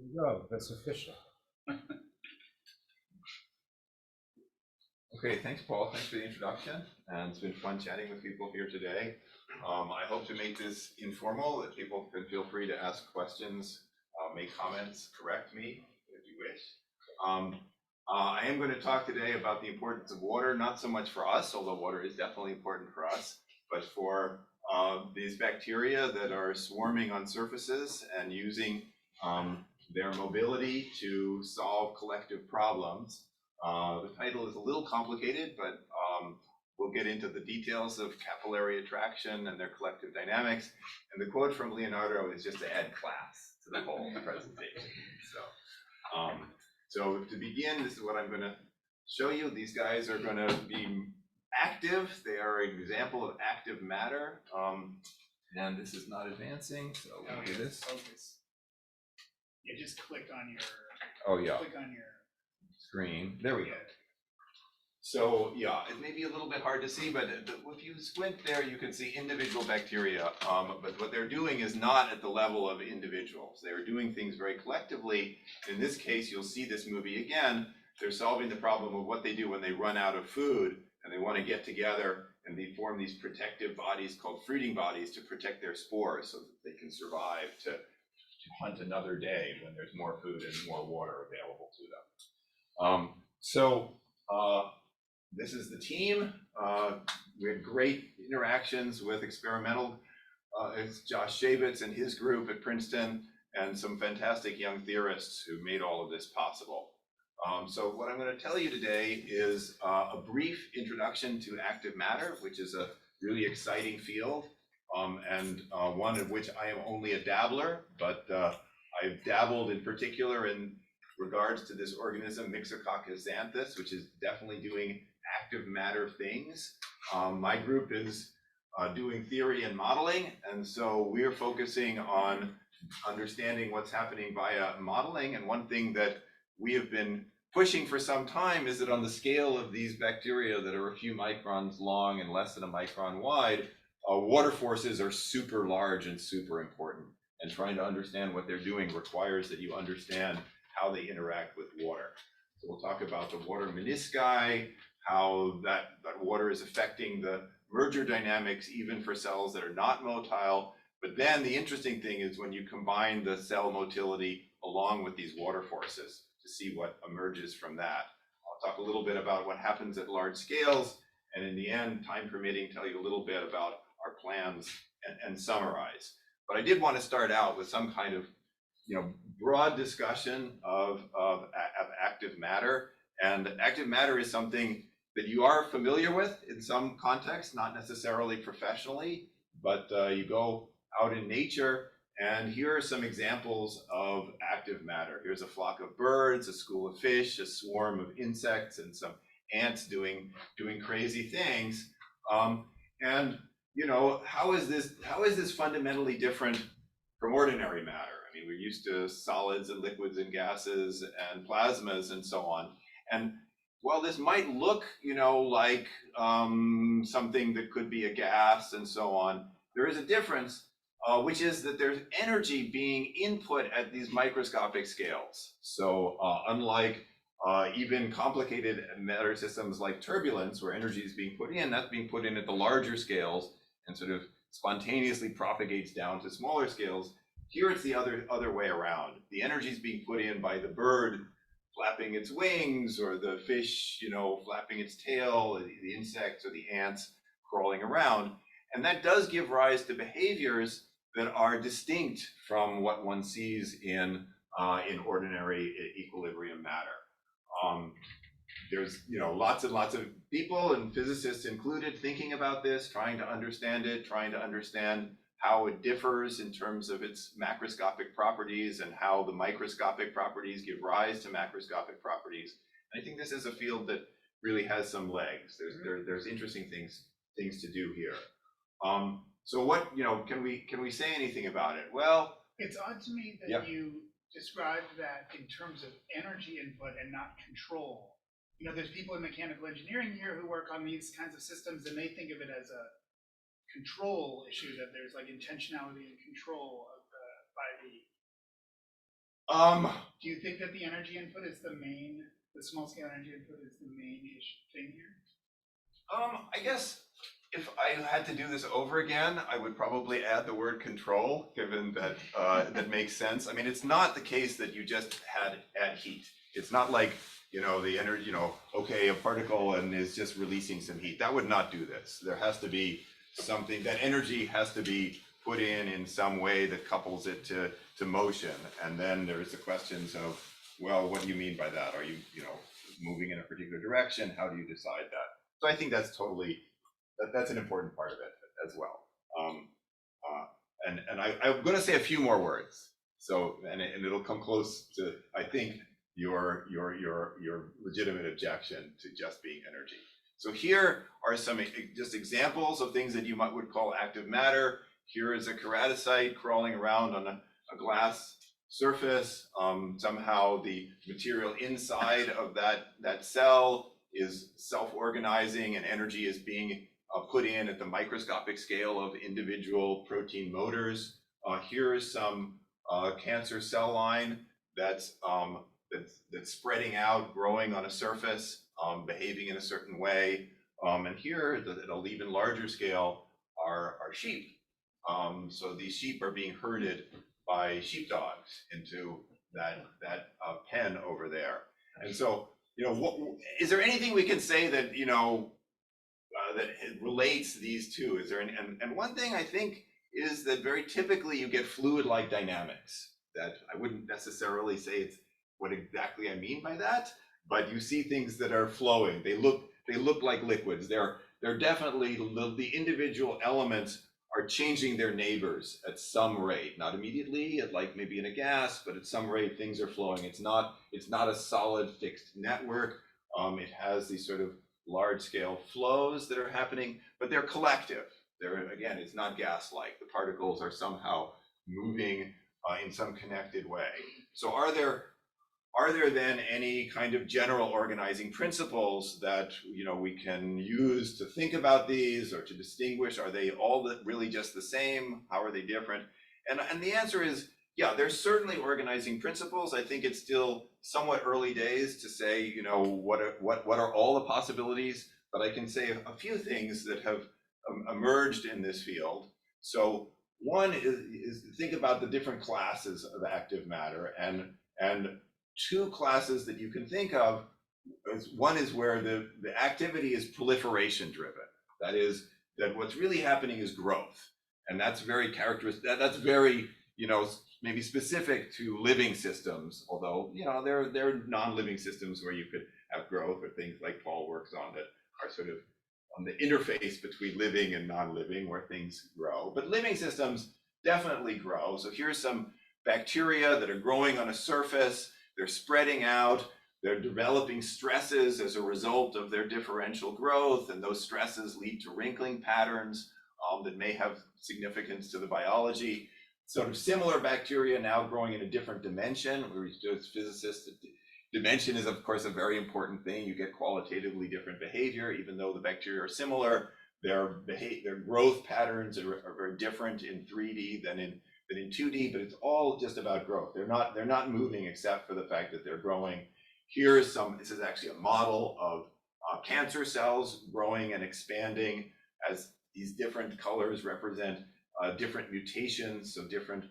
No, that's official. Okay, thanks, Paul. Thanks for the introduction, and it's been fun chatting with people here today. I hope to make this informal, that people can feel free to ask questions, make comments, correct me if you wish. I am going to talk today about the importance of water, not so much for us, although water is definitely important for us, but for these bacteria that are swarming on surfaces and using their mobility to solve collective problems. The title is a little complicated, but we'll get into the details of capillary attraction and their collective dynamics. And the quote from Leonardo is just to add class to the whole presentation. So to begin, this is what I'm going to show you. These guys are going to be active. They are an example of active matter. And this is not advancing, so we'll do this. Focus. Yeah, just click on your. Oh yeah. Click on your screen. There we go. So yeah, it may be a little bit hard to see, but if you squint there, you can see individual bacteria. But what they're doing is not at the level of individuals. They are doing things very collectively. In this case, you'll see this movie again. They're solving the problem of what they do when they run out of food, and they want to get together, and they form these protective bodies called fruiting bodies to protect their spores so that they can survive to hunt another day when there's more food and more water available to them. This is the team. We had great interactions with experimental, it's Josh Shavitz and his group at Princeton, and some fantastic young theorists who made all of this possible. So what I'm going to tell you today is a brief introduction to active matter, which is a really exciting field, and one of which I am only a dabbler, but I've dabbled in particular in regards to this organism, Myxococcus xanthus, which is definitely doing active matter things. My group is doing theory and modeling, and so we're focusing on understanding what's happening via modeling. And one thing that we have been pushing for some time is that on the scale of these bacteria that are a few microns long and less than a micron wide, water forces are super large and super important. And trying to understand what they're doing requires that you understand how they interact with water. So we'll talk about the water menisci, how that water is affecting the merger dynamics even for cells that are not motile. But then the interesting thing is when you combine the cell motility along with these water forces to see what emerges from that. I'll talk a little bit about what happens at large scales, and in the end, time permitting, tell you a little bit about our plans and summarize. But I did want to start out with some kind of broad discussion of active matter. And active matter is something that you are familiar with in some contexts, not necessarily professionally, but you go out in nature, and here are some examples of active matter. Here's a flock of birds, a school of fish, a swarm of insects, and some ants doing crazy things. And how is this fundamentally different from ordinary matter? I mean, we're used to solids and liquids and gases and plasmas and so on. And while this might look, like something that could be a gas and so on, there is a difference, which is that there's energy being input at these microscopic scales. So unlike even complicated matter systems like turbulence, where energy is being put in, that's being put in at the larger scales and sort of spontaneously propagates down to smaller scales. Here it's the other way around. The energy is being put in by the bird flapping its wings, or the fish, flapping its tail, the insects or the ants crawling around. And that does give rise to behaviors that are distinct from what one sees in ordinary equilibrium matter. There's lots and lots of people, and physicists included, thinking about this, trying to understand it, trying to understand how it differs in terms of its macroscopic properties and how the microscopic properties give rise to macroscopic properties. And I think this is a field that really has some legs. There's interesting things to do here. So what can we say anything about it? Well, it's odd to me that you described that in terms of energy input and not control. There's people in mechanical engineering here who work on these kinds of systems, and they think of it as a control issue, that there's like intentionality and control of by Do you think that the energy input is the small scale energy input is the main thing here? I guess if I had to do this over again, I would probably add the word control, given that that makes sense. I mean, it's not the case that you just add heat. It's not like, the energy, okay, a particle and is just releasing some heat. That would not do this. There has to be something, that energy has to be put in some way that couples it to motion. And then there's the questions of, well, what do you mean by that? Are you, moving in a particular direction? How do you decide that? So I think that's totally, that's an important part of it as well. And I'm going to say a few more words. So, and it'll come close to, I think, your legitimate objection to just being energy. So here are some just examples of things that you would call active matter. Here is a keratocyte crawling around on a glass surface. Somehow the material inside of that cell is self-organizing, and energy is being put in at the microscopic scale of individual protein motors. Here is some cancer cell line that's spreading out, growing on a surface, behaving in a certain way. And here, at an even larger scale, are sheep. So these sheep are being herded by sheepdogs into that pen over there. And so, is there anything we can say that, that it relates these two? Is there any, and one thing I think is that very typically you get fluid-like dynamics. That I wouldn't necessarily say it's what exactly I mean by that, but you see things that are flowing. They look like liquids. They're definitely, the individual elements are changing their neighbors at some rate, not immediately, like maybe in a gas, but at some rate things are flowing. It's not a solid fixed network. It has these sort of large scale flows that are happening, but they're collective. Again, it's not gas-like. The particles are somehow moving in some connected way. So are there then any kind of general organizing principles that we can use to think about these or to distinguish? Are they all really just the same? How are they different? And the answer is, yeah, there's certainly organizing principles. I think it's still somewhat early days to say, what are all the possibilities, but I can say a few things that have emerged in this field. So one is to think about the different classes of active matter, and two classes that you can think of. One is where the activity is proliferation driven. That is, that what's really happening is growth. And that's very characteristic, that's very, maybe specific to living systems, although, there are non-living systems where you could have growth, or things like Paul works on that are sort of on the interface between living and non-living, where things grow. But living systems definitely grow. So here's some bacteria that are growing on a surface. They're spreading out, they're developing stresses as a result of their differential growth, and those stresses lead to wrinkling patterns that may have significance to the biology. Sort of similar bacteria now growing in a different dimension. We're just physicists. Dimension is, of course, a very important thing. You get qualitatively different behavior, even though the bacteria are similar. Their growth patterns are very different in 3D than in 2D, but it's all just about growth. They're not moving except for the fact that they're growing. This is actually a model of cancer cells growing and expanding, as these different colors represent different mutations, so different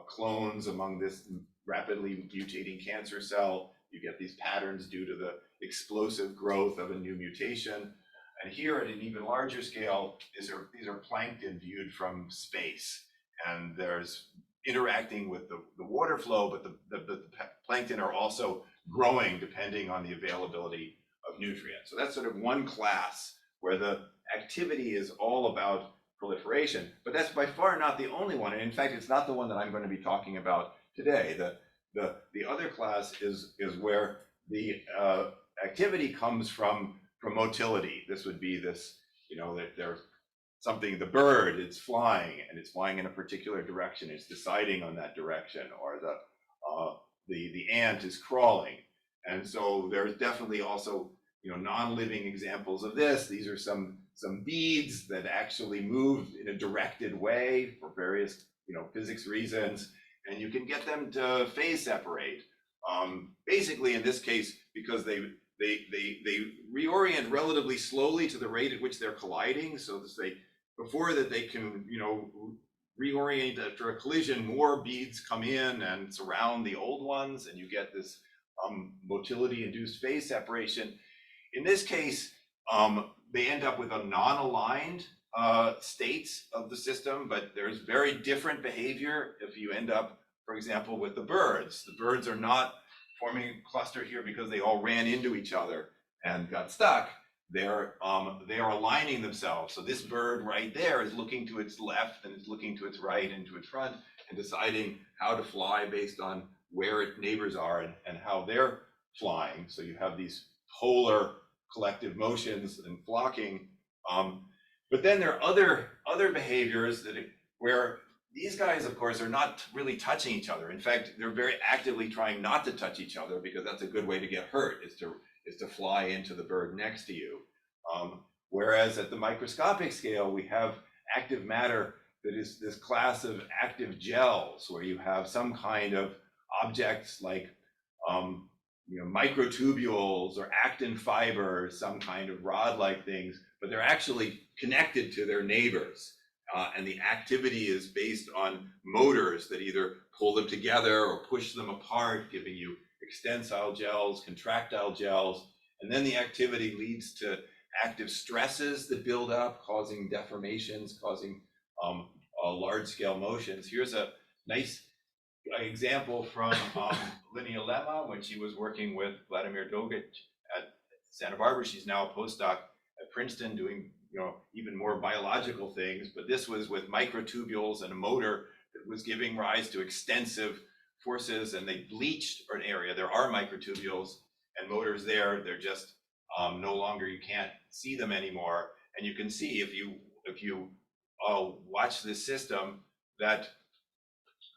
clones among this rapidly mutating cancer cell. You get these patterns due to the explosive growth of a new mutation. And here at an even larger scale, these are plankton viewed from space. And there's interacting with the water flow, but the plankton are also growing depending on the availability of nutrients. So that's sort of one class where the activity is all about proliferation, but that's by far not the only one. And in fact, it's not the one that I'm going to be talking about today. The other class is where the activity comes from motility. This would be this, that there's something, the bird, it's flying and it's flying in a particular direction. It's deciding on that direction, or the ant is crawling. And so there's definitely also, non-living examples of this. These are some beads that actually move in a directed way for various, physics reasons. and you can get them to phase separate. Basically, in this case, because they reorient relatively slowly to the rate at which they're colliding, so that before that they can, reorient after a collision, more beads come in and surround the old ones, and you get this motility-induced phase separation. In this case, they end up with a non-aligned states of the system, but there's very different behavior if you end up, for example, with the birds. The birds are not forming a cluster here because they all ran into each other and got stuck. They are aligning themselves. So this bird right there is looking to its left and it's looking to its right and to its front and deciding how to fly based on where its neighbors are and how they're flying. So you have these polar collective motions and flocking. But then there are other behaviors where these guys, of course, are not really touching each other. In fact, they're very actively trying not to touch each other because that's a good way to get hurt, is to fly into the bird next to you. Whereas at the microscopic scale, we have active matter that is this class of active gels, where you have some kind of objects like microtubules or actin fibers, some kind of rod-like things, but they're actually connected to their neighbors. And the activity is based on motors that either pull them together or push them apart, giving you extensile gels, contractile gels. And then the activity leads to active stresses that build up, causing deformations, causing large-scale motions. Here's a nice example from Linnea Lemma when she was working with Vladimir Dogic at Santa Barbara. She's now a postdoc at Princeton doing even more biological things, but this was with microtubules and a motor that was giving rise to extensive forces, and they bleached an area. There are microtubules and motors there. They're just no longer, you can't see them anymore. And you can see if you watch this system that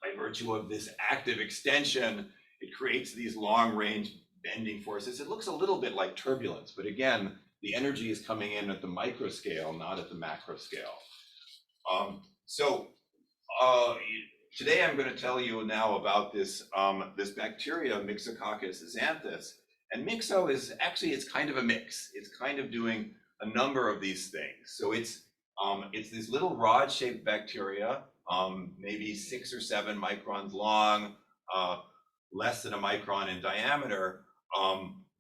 by virtue of this active extension, it creates these long-range bending forces. It looks a little bit like turbulence, but again, the energy is coming in at the micro scale, not at the macro scale. Today I'm going to tell you now about this bacteria, Myxococcus xanthus. And Myxo is actually, it's kind of a mix. It's kind of doing a number of these things. So it's this little rod-shaped bacteria, maybe 6 or 7 microns long, less than a micron in diameter.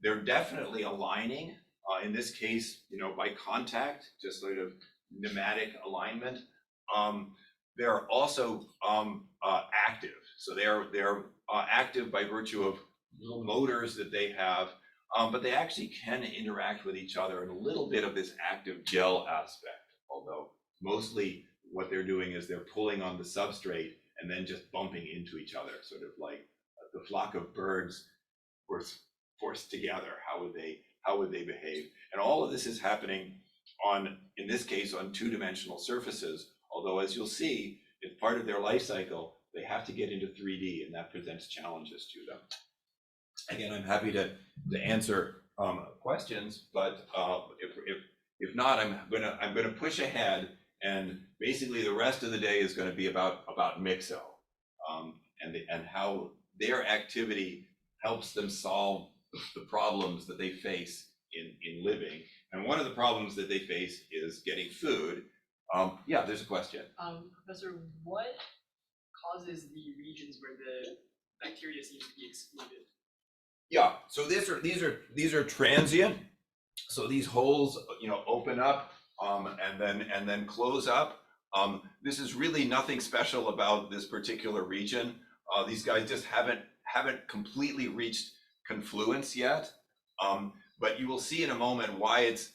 They're definitely aligning. In this case, by contact, just sort of pneumatic alignment. They're also active. So they're active by virtue of little motors that they have, but they actually can interact with each other in a little bit of this active gel aspect, although mostly what they're doing is they're pulling on the substrate and then just bumping into each other, sort of like the flock of birds were forced together. How would they behave? And all of this is happening in this case, on 2-dimensional surfaces, although as you'll see, as part of their life cycle, they have to get into 3D, and that presents challenges to them. Again, I'm happy to answer questions, but if not, I'm gonna push ahead, and basically the rest of the day is going to be about Myxo and how their activity helps them solve the problems that they face in living. And one of the problems that they face is getting food. Yeah, there's a question. Professor, what causes the regions where the bacteria seems to be excluded? Yeah, so these are transient. So these holes, open up and then close up. This is really nothing special about this particular region. These guys just haven't completely reached confluence yet. But you will see in a moment why it's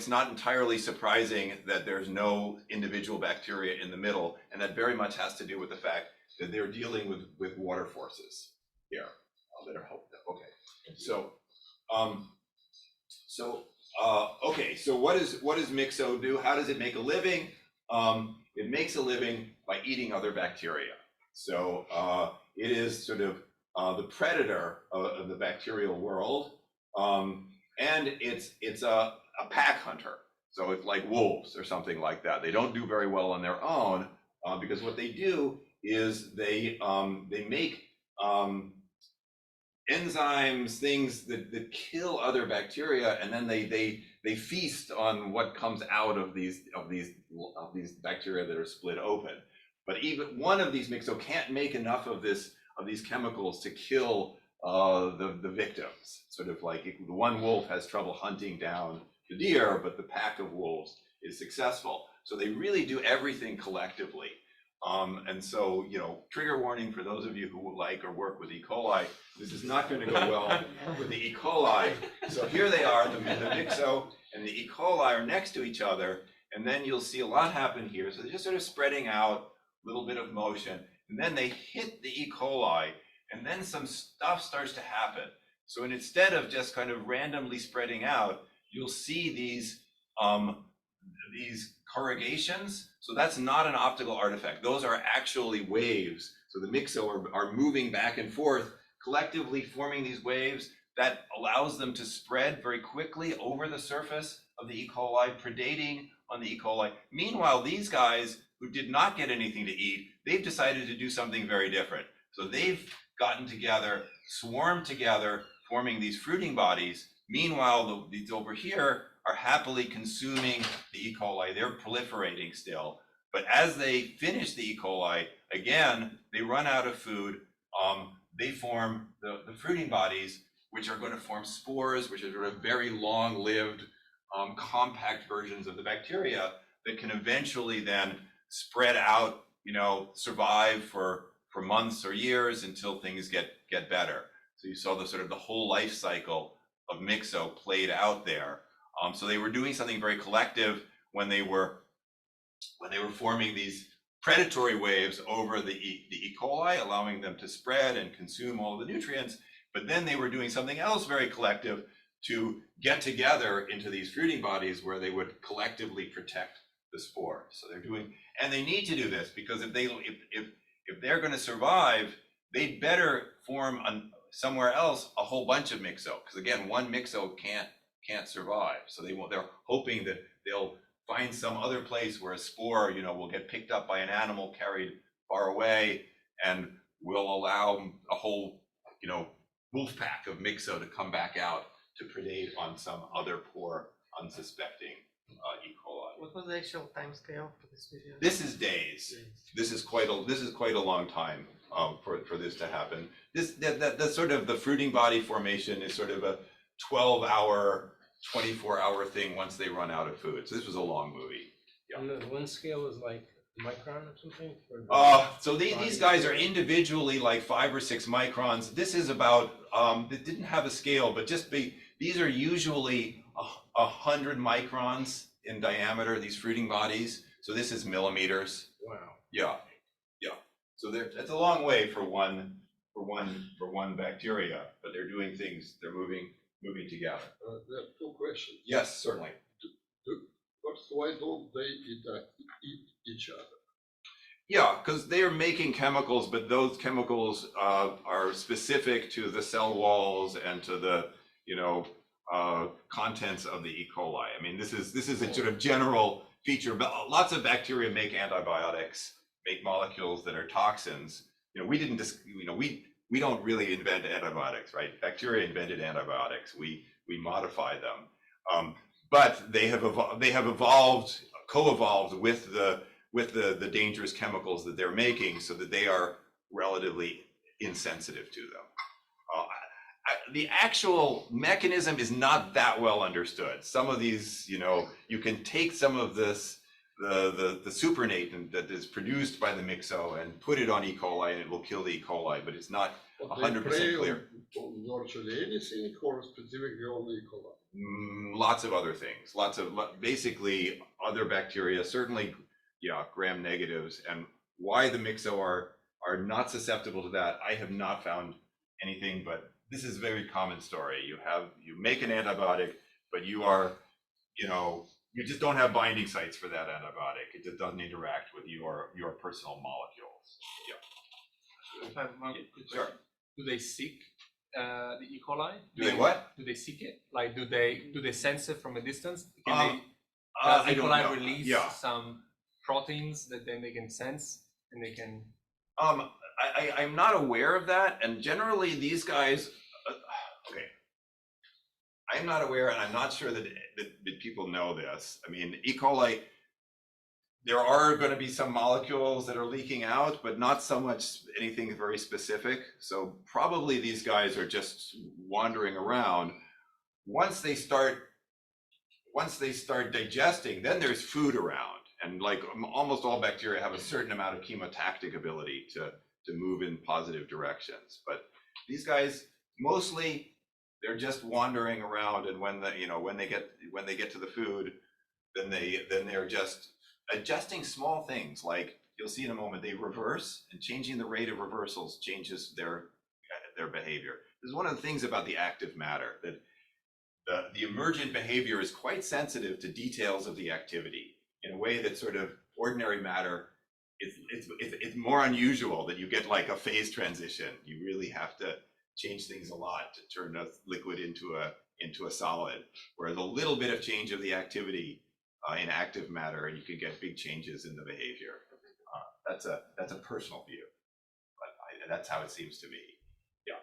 not entirely surprising that there's no individual bacteria in the middle, and that very much has to do with the fact that they're dealing with water forces here that are helped. Okay, so what does Myxo do? How does it make a living? It makes a living by eating other bacteria. So it is sort of the predator of the bacterial world, and it's a pack hunter. So it's like wolves or something like that. They don't do very well on their own because what they do is they make enzymes, things that kill other bacteria, and then they feast on what comes out of these bacteria that are split open. But even one of these Myxo can't make enough of these chemicals to kill the victims. Sort of like the one wolf has trouble hunting down the deer, but the pack of wolves is successful. So they really do everything collectively. And so, you know, trigger warning for those of you who like or work with E. coli, this is not going to go well with the E. coli. So here they are, the Myxo and the E. coli are next to each other, and then you'll see a lot happen here. So they're just sort of spreading out, a little bit of motion, and then they hit the E. coli, and then some stuff starts to happen. So instead of just kind of randomly spreading out, you'll see these corrugations. So that's not an optical artifact. Those are actually waves. So the Myxo are moving back and forth, collectively forming these waves that allows them to spread very quickly over the surface of the E. coli, predating on the E. coli. Meanwhile, these guys who did not get anything to eat, they've decided to do something very different. So they've gotten together, swarmed together, forming these fruiting bodies. Meanwhile, these over here are happily consuming the E. coli. They're proliferating still. But as they finish the E. coli, again, they run out of food. They form the fruiting bodies, which are going to form spores, which are sort of very long-lived, compact versions of the bacteria that can eventually then spread out, you know, survive for months or years until things get better. So you saw the sort of the whole life cycle of Myxo played out there. So they were doing something very collective when they were forming these predatory waves over the E. coli, allowing them to spread and consume all the nutrients. But then they were doing something else very collective to get together into these fruiting bodies where they would collectively protect the spore. So they're doing, and they need to do this because if they're going to survive, they'd better form somewhere else a whole bunch of Myxo, because again, one Myxo can't survive. So they're hoping that they'll find some other place where a spore, you know, will get picked up by an animal carried far away, and will allow a whole, you know, wolf pack of Myxo to come back out to predate on some other poor, unsuspecting E. coli. What was the actual time scale for this video? This is days. This is quite a long time for this to happen. The sort of the fruiting body formation is sort of a 12-hour, 24-hour thing once they run out of food. So this was a long movie. Yeah. And the one scale is like micron or something? So these guys are individually like 5 or 6 microns. This is about, it didn't have a scale, but these are usually 100 microns in diameter, these fruiting bodies. So this is millimeters. Wow. Yeah. So that's a long way for one bacteria, but they're doing things, they're moving together. There are 2 questions. Yes, certainly. First, why don't they eat each other? Yeah, because they are making chemicals, but those chemicals are specific to the cell walls and to the, you know, contents of the E. coli. I mean, this is a sort of general feature. But lots of bacteria make antibiotics, make molecules that are toxins. You know, we didn't just, you know, we don't really invent antibiotics, right? Bacteria invented antibiotics. We modify them, but they have evolved, co-evolved with the dangerous chemicals that they're making, so that they are relatively insensitive to them. The actual mechanism is not that well understood. Some of these, you know, you can take some of this, the supernatant that is produced by the Myxo and put it on E. coli, and it will kill the E. coli, but it's not 100% clear. On virtually anything, or specifically on E. coli? Lots of other things. Basically other bacteria, certainly, yeah, gram negatives. And why the Myxo are not susceptible to that, I have not found anything, but this is a very common story. You make an antibiotic, but you just don't have binding sites for that antibiotic. It just doesn't interact with your personal molecules. Yeah. I have one quick Sure. question. Do they seek the E. coli? Do they what? Do they seek it? Like, do they sense it from a distance? Can I does E. don't coli know. release Yeah. some proteins that then they can sense and they can I'm not aware of that, and generally these guys, okay. I'm not aware, and I'm not sure that people know this. I mean, E. coli, there are going to be some molecules that are leaking out, but not so much anything very specific. So probably these guys are just wandering around. Once they start digesting, then there's food around. And like almost all bacteria have a certain amount of chemotactic ability to move in positive directions. But these guys, mostly, they're just wandering around, and when they get to the food, then they're just adjusting small things, like you'll see in a moment, they reverse, and changing the rate of reversals changes their behavior. This is one of the things about the active matter, that the emergent behavior is quite sensitive to details of the activity in a way that sort of ordinary matter, it's more unusual that you get like a phase transition. You really have to change things a lot to turn a liquid into a solid, whereas a little bit of change of the activity in active matter, and you can get big changes in the behavior. That's a personal view, but that's how it seems to me. Yeah.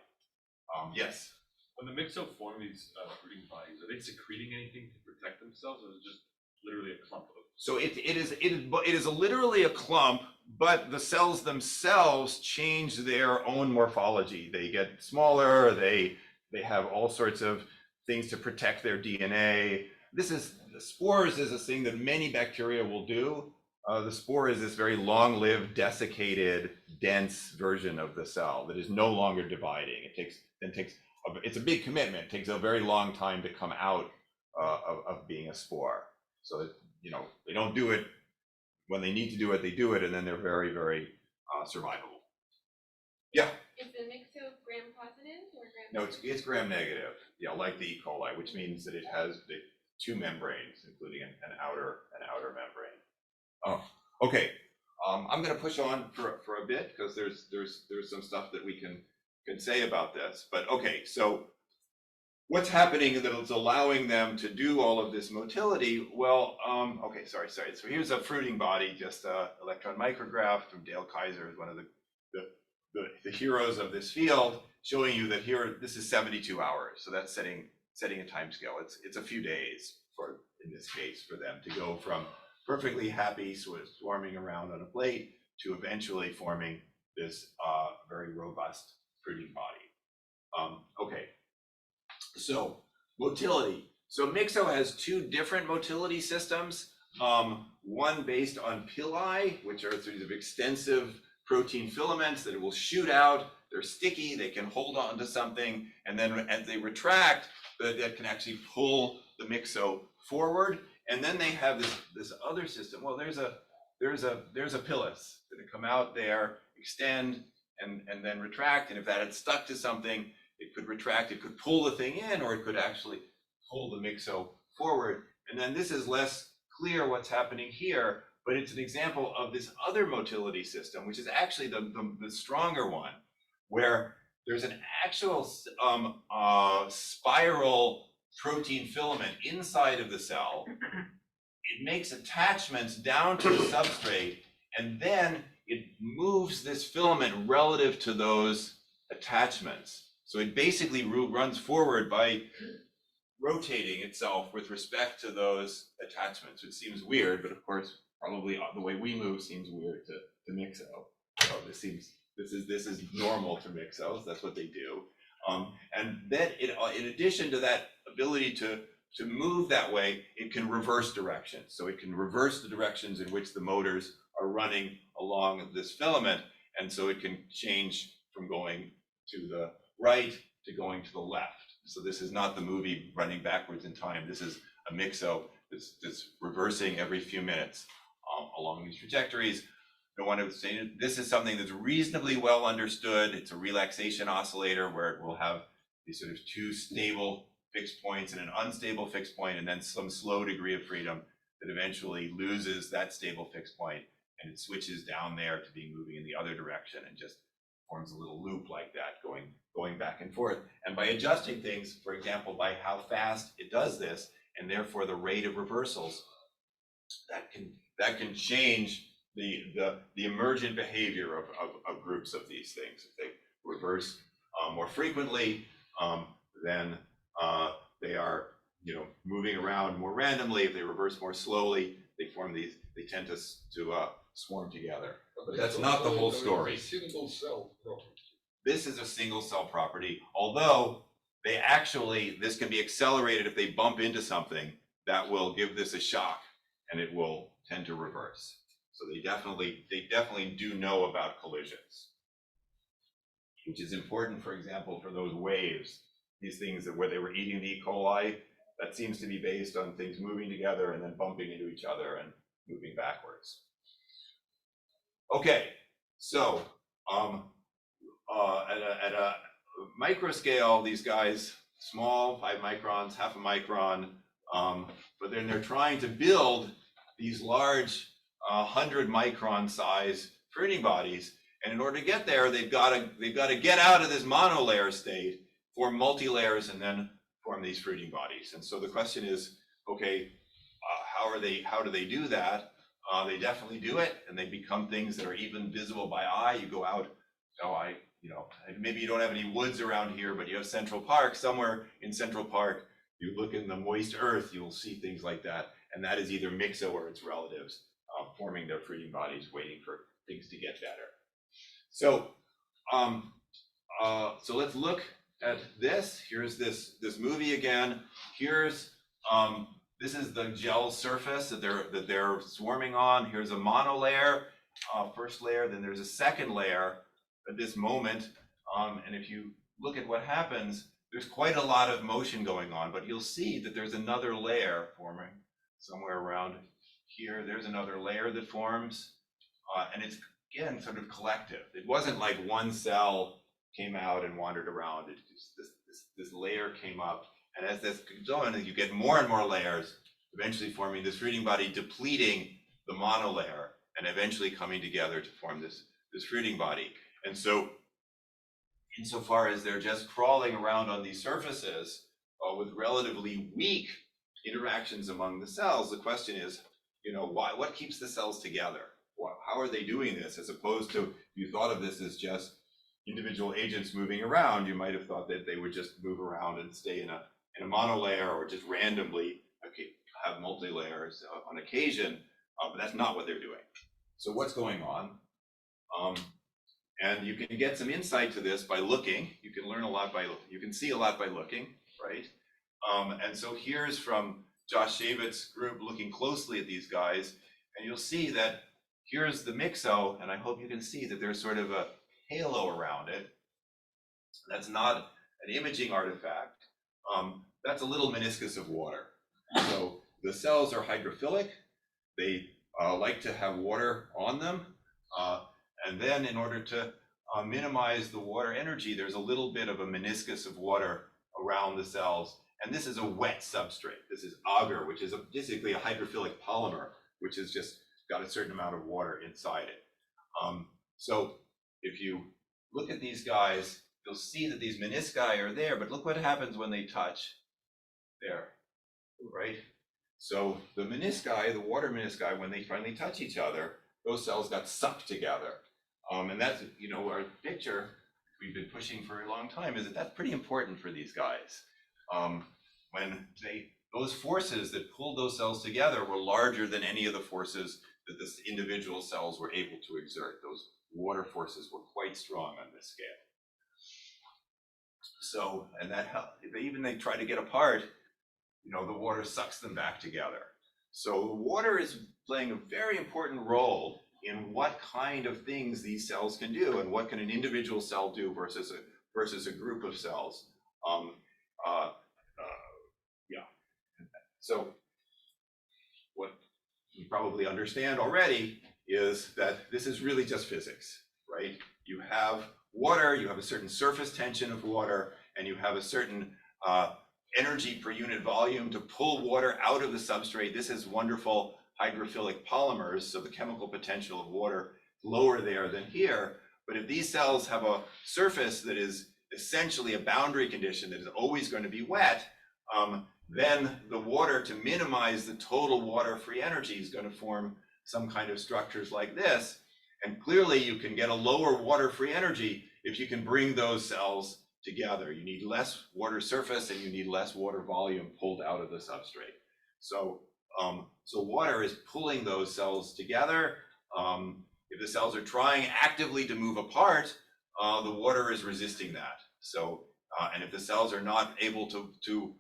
Yes. When the Myxo form these fruiting bodies, are they secreting anything to protect themselves, or is it just literally a clump of? So it is literally a clump, but the cells themselves change their own morphology. They get smaller. They have all sorts of things to protect their DNA. The spores is a thing that many bacteria will do. The spore is this very long-lived, desiccated, dense version of the cell that is no longer dividing. It's a big commitment. It takes a very long time to come out of being a spore. So that, they don't do it when they need to do it. They do it, and then they're very, very survivable. Yeah. Is the Myxo gram positive or gram? No, it's gram negative. Yeah, like the E. coli, which means that it has the two membranes, including an outer membrane. Oh, okay. I'm going to push on for a bit because there's some stuff that we can say about this. But okay, so what's happening that is allowing them to do all of this motility? Well, okay, sorry. So here's a fruiting body, just electron micrograph from Dale Kaiser, who's one of the heroes of this field, showing you that here, this is 72 hours. So that's setting a time scale. It's a few days in this case, for them to go from perfectly happy, sort of swarming around on a plate, to eventually forming this very robust fruiting body. Okay. So motility. So Myxo has two different motility systems. One based on pili, which are sort of extensive protein filaments that it will shoot out. They're sticky. They can hold on to something, and then as they retract, that can actually pull the Myxo forward. And then they have this other system. Well, there's a pilus that come out there, extend, and then retract. And if that had stuck to something, it could retract, it could pull the thing in, or it could actually pull the Myxo forward. And then this is less clear what's happening here, but it's an example of this other motility system, which is actually the stronger one, where there's an actual spiral protein filament inside of the cell. It makes attachments down to the substrate, and then it moves this filament relative to those attachments. So it basically runs forward by rotating itself with respect to those attachments, which seems weird, but of course, probably the way we move seems weird to Myxo. So this is normal to Myxos. That's what they do. And then in addition to that ability to move that way, it can reverse directions. So it can reverse the directions in which the motors are running along this filament. And so it can change from going to the right to going to the left. So this is not the movie running backwards in time. This is a Myxo that's reversing every few minutes along these trajectories. I want to say this is something that's reasonably well understood. It's a relaxation oscillator where it will have these sort of two stable fixed points and an unstable fixed point, and then some slow degree of freedom that eventually loses that stable fixed point, and it switches down there to being moving in the other direction and just forms a little loop like that, going back and forth. And by adjusting things, for example, by how fast it does this, and therefore the rate of reversals, that can change the emergent behavior of groups of these things. If they reverse more frequently, then they are, you know, moving around more randomly. If they reverse more slowly, they form these, they tend to swarm together. But that's not the whole story. Single cell property. This is a single cell property, although they actually, this can be accelerated if they bump into something that will give this a shock and it will tend to reverse. So they definitely do know about collisions, which is important, for example, for those waves, these things that where they were eating the E. coli, that seems to be based on things moving together and then bumping into each other and moving backwards. Okay, so at a micro scale, these guys, small, 5 microns, half a micron, but then they're trying to build these large 100 micron size fruiting bodies, and in order to get there, they've got to get out of this monolayer state, form multi-layers, and then form these fruiting bodies. And so the question is, okay, how do they do that? They definitely do it, and they become things that are even visible by eye. You go out, maybe you don't have any woods around here, but you have Central Park. Somewhere in Central Park, you look in the moist earth, you'll see things like that, and that is either Myxo or its relatives forming their fruiting bodies, waiting for things to get better. So, so let's look at this. Here's this movie again. Here's this is the gel surface that they're swarming on. Here's a monolayer, first layer. Then there's a second layer at this moment. And if you look at what happens, there's quite a lot of motion going on. But you'll see that there's another layer forming somewhere around here. There's another layer that forms, and it's again sort of collective. It wasn't like one cell came out and wandered around. It just, this layer came up. And as this goes on, you get more and more layers, eventually forming this fruiting body, depleting the monolayer, and eventually coming together to form this fruiting body. And so, insofar as they're just crawling around on these surfaces with relatively weak interactions among the cells, the question is, what keeps the cells together? How are they doing this? As opposed to, if you thought of this as just individual agents moving around, you might have thought that they would just move around and stay in a monolayer, or just randomly have multi-layers on occasion, but that's not what they're doing. So what's going on? And you can get some insight to this by looking. You can learn a lot you can see a lot by looking, right? And so here's from Josh Shavett's group looking closely at these guys, and you'll see that here's the Myxo, and I hope you can see that there's sort of a halo around it. That's not an imaging artifact. That's a little meniscus of water. So the cells are hydrophilic. They like to have water on them. And then in order to minimize the water energy, there's a little bit of a meniscus of water around the cells. And this is a wet substrate. This is agar, which is basically a hydrophilic polymer, which has just got a certain amount of water inside it. So if you look at these guys, you'll see that these menisci are there, but look what happens when they touch there, right? So the menisci, the water menisci, when they finally touch each other, those cells got sucked together. And that's, our picture we've been pushing for a long time is that that's pretty important for these guys. When those forces that pulled those cells together were larger than any of the forces that the individual cells were able to exert. Those water forces were quite strong on this scale. So, and that helped. If they try to get apart, the water sucks them back together. So water is playing a very important role in what kind of things these cells can do, and what can an individual cell do versus a group of cells. So what you probably understand already is that this is really just physics, right? You have water, you have a certain surface tension of water, and you have a certain energy per unit volume to pull water out of the substrate. This is wonderful hydrophilic polymers, so the chemical potential of water lower there than here. But if these cells have a surface that is essentially a boundary condition that is always going to be wet, then the water, to minimize the total water free energy, is going to form some kind of structures like this. And clearly you can get a lower water-free energy if you can bring those cells together. You need less water surface and you need less water volume pulled out of the substrate. So, so water is pulling those cells together. If the cells are trying actively to move apart, the water is resisting that. So, and if the cells are not able to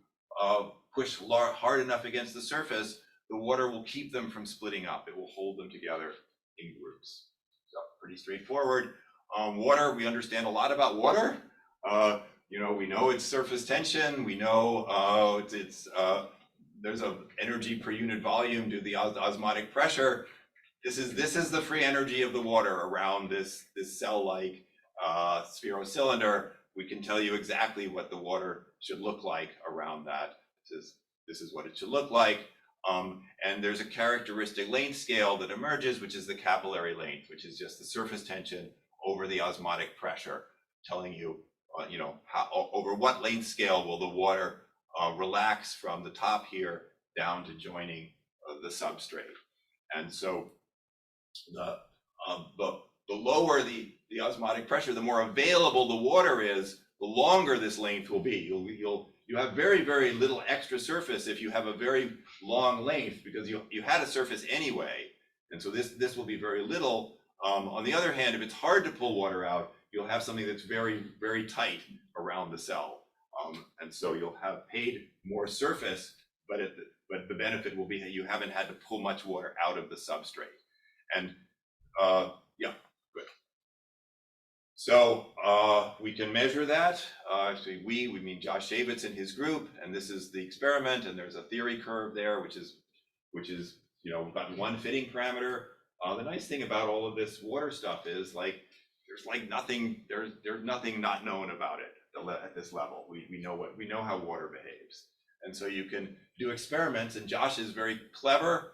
push hard enough against the surface, the water will keep them from splitting up. It will hold them together in groups. So pretty straightforward. Water, we understand a lot about water. You know, we know its surface tension. We know there's an energy per unit volume due to the osmotic pressure. This is the free energy of the water around this cell-like spherocylinder. We can tell you exactly what the water should look like around that. This is what it should look like. And there's a characteristic length scale that emerges, which is the capillary length, which is just the surface tension over the osmotic pressure, telling you, you know, how, over what length scale will the water relax from the top here down to joining the substrate. And so the lower the osmotic pressure, the more available the water is, the longer this length will be. You have very, very little extra surface if you have a very long length, because you had a surface anyway. And so this will be very little. On the other hand, if it's hard to pull water out, you'll have something that's very, very tight around the cell. And so you'll have paid more surface, but the benefit will be that you haven't had to pull much water out of the substrate. And yeah, good. So we can measure that. Actually, we mean Josh Shavitz and his group, and this is the experiment, and there's a theory curve there, which is you know, about one fitting parameter. The nice thing about all of this water stuff is there's nothing not known about it at this level. We know how water behaves, and so you can do experiments. And Josh is very clever,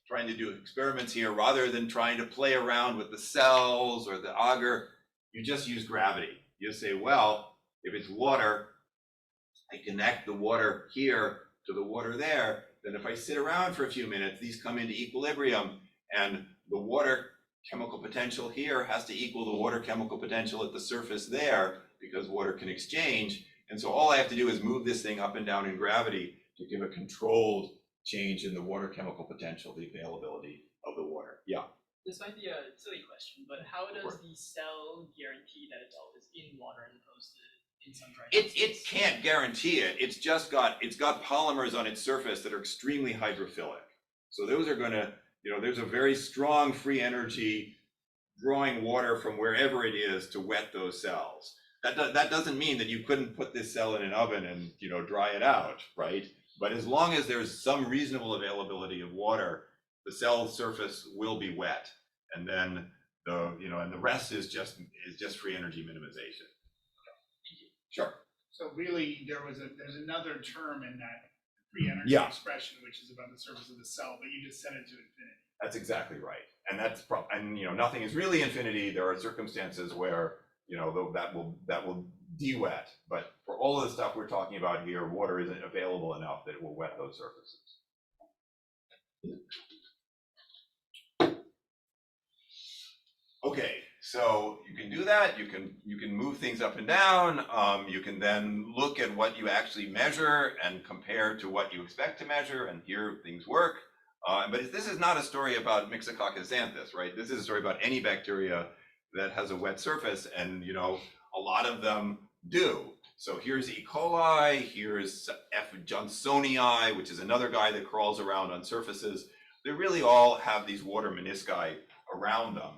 trying to do experiments here rather than trying to play around with the cells or the agar. You just use gravity. You say, well, if it's water, I connect the water here to the water there. Then if I sit around for a few minutes, these come into equilibrium, and the water chemical potential here has to equal the water chemical potential at the surface there, because water can exchange. And so all I have to do is move this thing up and down in gravity to give a controlled change in the water chemical potential, the availability of the water. Yeah. This might be a silly question, but how does the cell guarantee that it's always in water as opposed to in some dry It can't guarantee it. It's got polymers on its surface that are extremely hydrophilic. So those are going to, you know, there's a very strong free energy drawing water from wherever it is to wet those cells. That doesn't mean that you couldn't put this cell in an oven and, you know, dry it out, right? But as long as there's some reasonable availability of water, the cell surface will be wet, and then and the rest is just free energy minimization. Sure. So really, there's another term in that free energy expression, which is about the surface of the cell, but you just set it to infinity. That's exactly right, and and you know, nothing is really infinity. There are circumstances where, you know, that will de-wet, but for all of the stuff we're talking about here, water isn't available enough that it will wet those surfaces. Okay, so you can do that. You can move things up and down. You can then look at what you actually measure and compare to what you expect to measure, and here things work. But this is not a story about Myxococcus xanthus, right? This is a story about any bacteria that has a wet surface, and, you know, a lot of them do. So here's E. coli, here's F. johnsonii, which is another guy that crawls around on surfaces. They really all have these water menisci around them.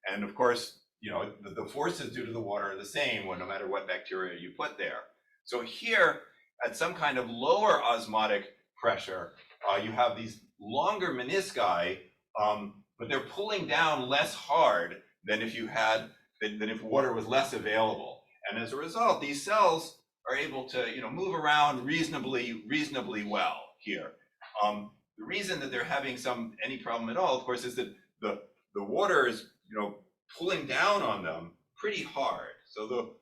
And of course, you know, the forces due to the water are the same no matter what bacteria you put there. So here, at some kind of lower osmotic pressure, you have these longer menisci, but they're pulling down less hard than if water was less available. And as a result, these cells are able to, you know, move around reasonably well here. The reason that they're having any problem at all, of course, is that the water is, you know, pulling down on them pretty hard. So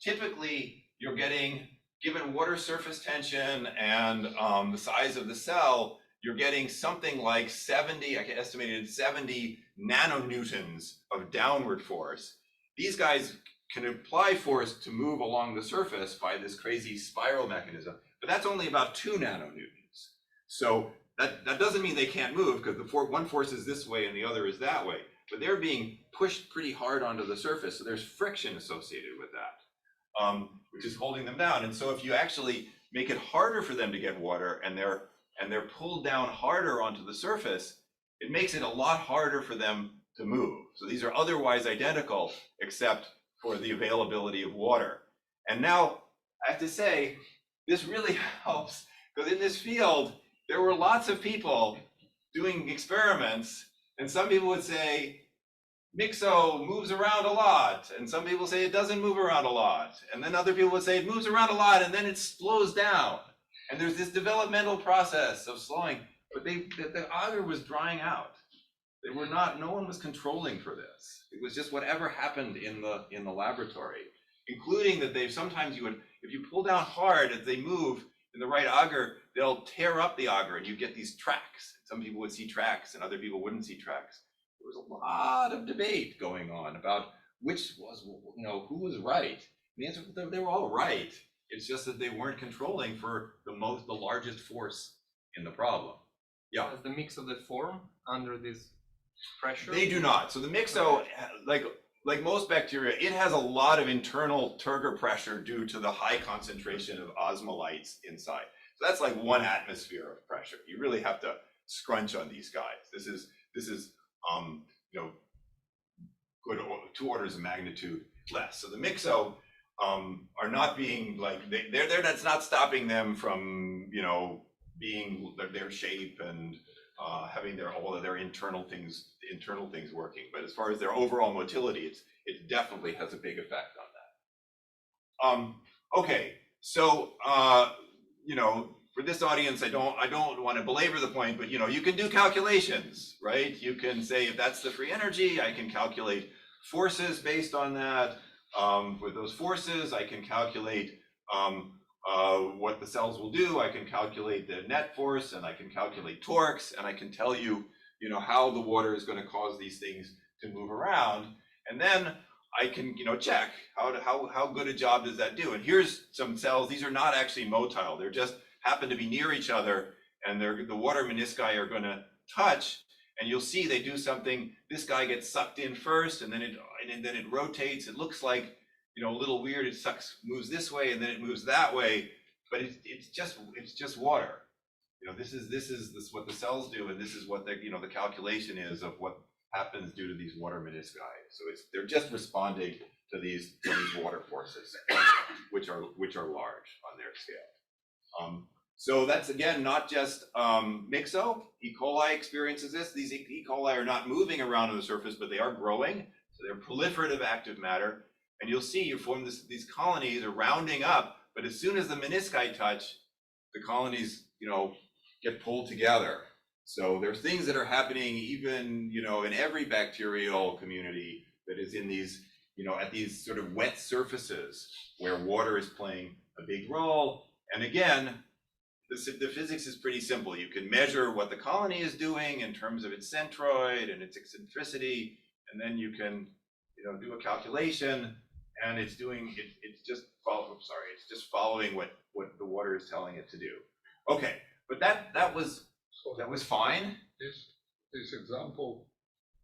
typically you're getting, given water surface tension and the size of the cell, you're getting something like 70, I estimated 70 nanonewtons of downward force. These guys can apply force to move along the surface by this crazy spiral mechanism, but that's only about 2 nanonewtons. So that doesn't mean they can't move, because one force is this way and the other is that way, but they're being pushed pretty hard onto the surface, so there's friction associated with that, which is holding them down. And so if you actually make it harder for them to get water, and they're pulled down harder onto the surface, it makes it a lot harder for them to move. So these are otherwise identical, except for the availability of water. And now I have to say, this really helps, because in this field, there were lots of people doing experiments, and some people would say, Myxo moves around a lot, and some people say it doesn't move around a lot, and then other people would say it moves around a lot and then it slows down. And there's this developmental process of slowing, but the agar was drying out. They were not, no one was controlling for this. It was just whatever happened in the laboratory, including that sometimes if you pull down hard as they move in the right agar, they'll tear up the agar and you get these tracks. Some people would see tracks and other people wouldn't see tracks. There was a lot of debate going on about which was, who was right. The answer was they were all right. It's just that they weren't controlling for the largest force in the problem. Yeah. Does the Myxo deform under this pressure? They do not. So the Myxo, like most bacteria, it has a lot of internal turgor pressure due to the high concentration of osmolytes inside. So that's like 1 atmosphere of pressure. You really have to scrunch on these guys. This is good 2 orders of magnitude less. So the Myxo are not being like that's not stopping them from being their shape and having all of their internal things working. But as far as their overall motility, it definitely has a big effect on that. Okay, so for this audience, I don't want to belabor the point, but you can do calculations, right? You can say if that's the free energy, I can calculate forces based on that. With those forces, I can calculate what the cells will do. I can calculate the net force, and I can calculate torques, and I can tell you, how the water is going to cause these things to move around. And then I can, check how good a job does that do. And here's some cells. These are not actually motile. They're just happen to be near each other, and the water menisci are going to touch. And you'll see they do something. This guy gets sucked in first, and then it rotates. It looks like a little weird. It moves this way, and then it moves that way. But it's just water. This is what the cells do, and this is what the calculation is of what happens due to these water menisci. So they're just responding to these water forces, which are large on their scale. So that's again not just Myxo. E. coli experiences this. These E. coli are not moving around on the surface, but they are growing. So they're proliferative active matter. And you'll see you form these colonies are rounding up, but as soon as the menisci touch, the colonies get pulled together. So there's things that are happening even in every bacterial community that is in these at these sort of wet surfaces where water is playing a big role. And again, the physics is pretty simple. You can measure what the colony is doing in terms of its centroid and its eccentricity, and then you can do a calculation, and it's just following what the water is telling it to do. Okay, but that was fine. This example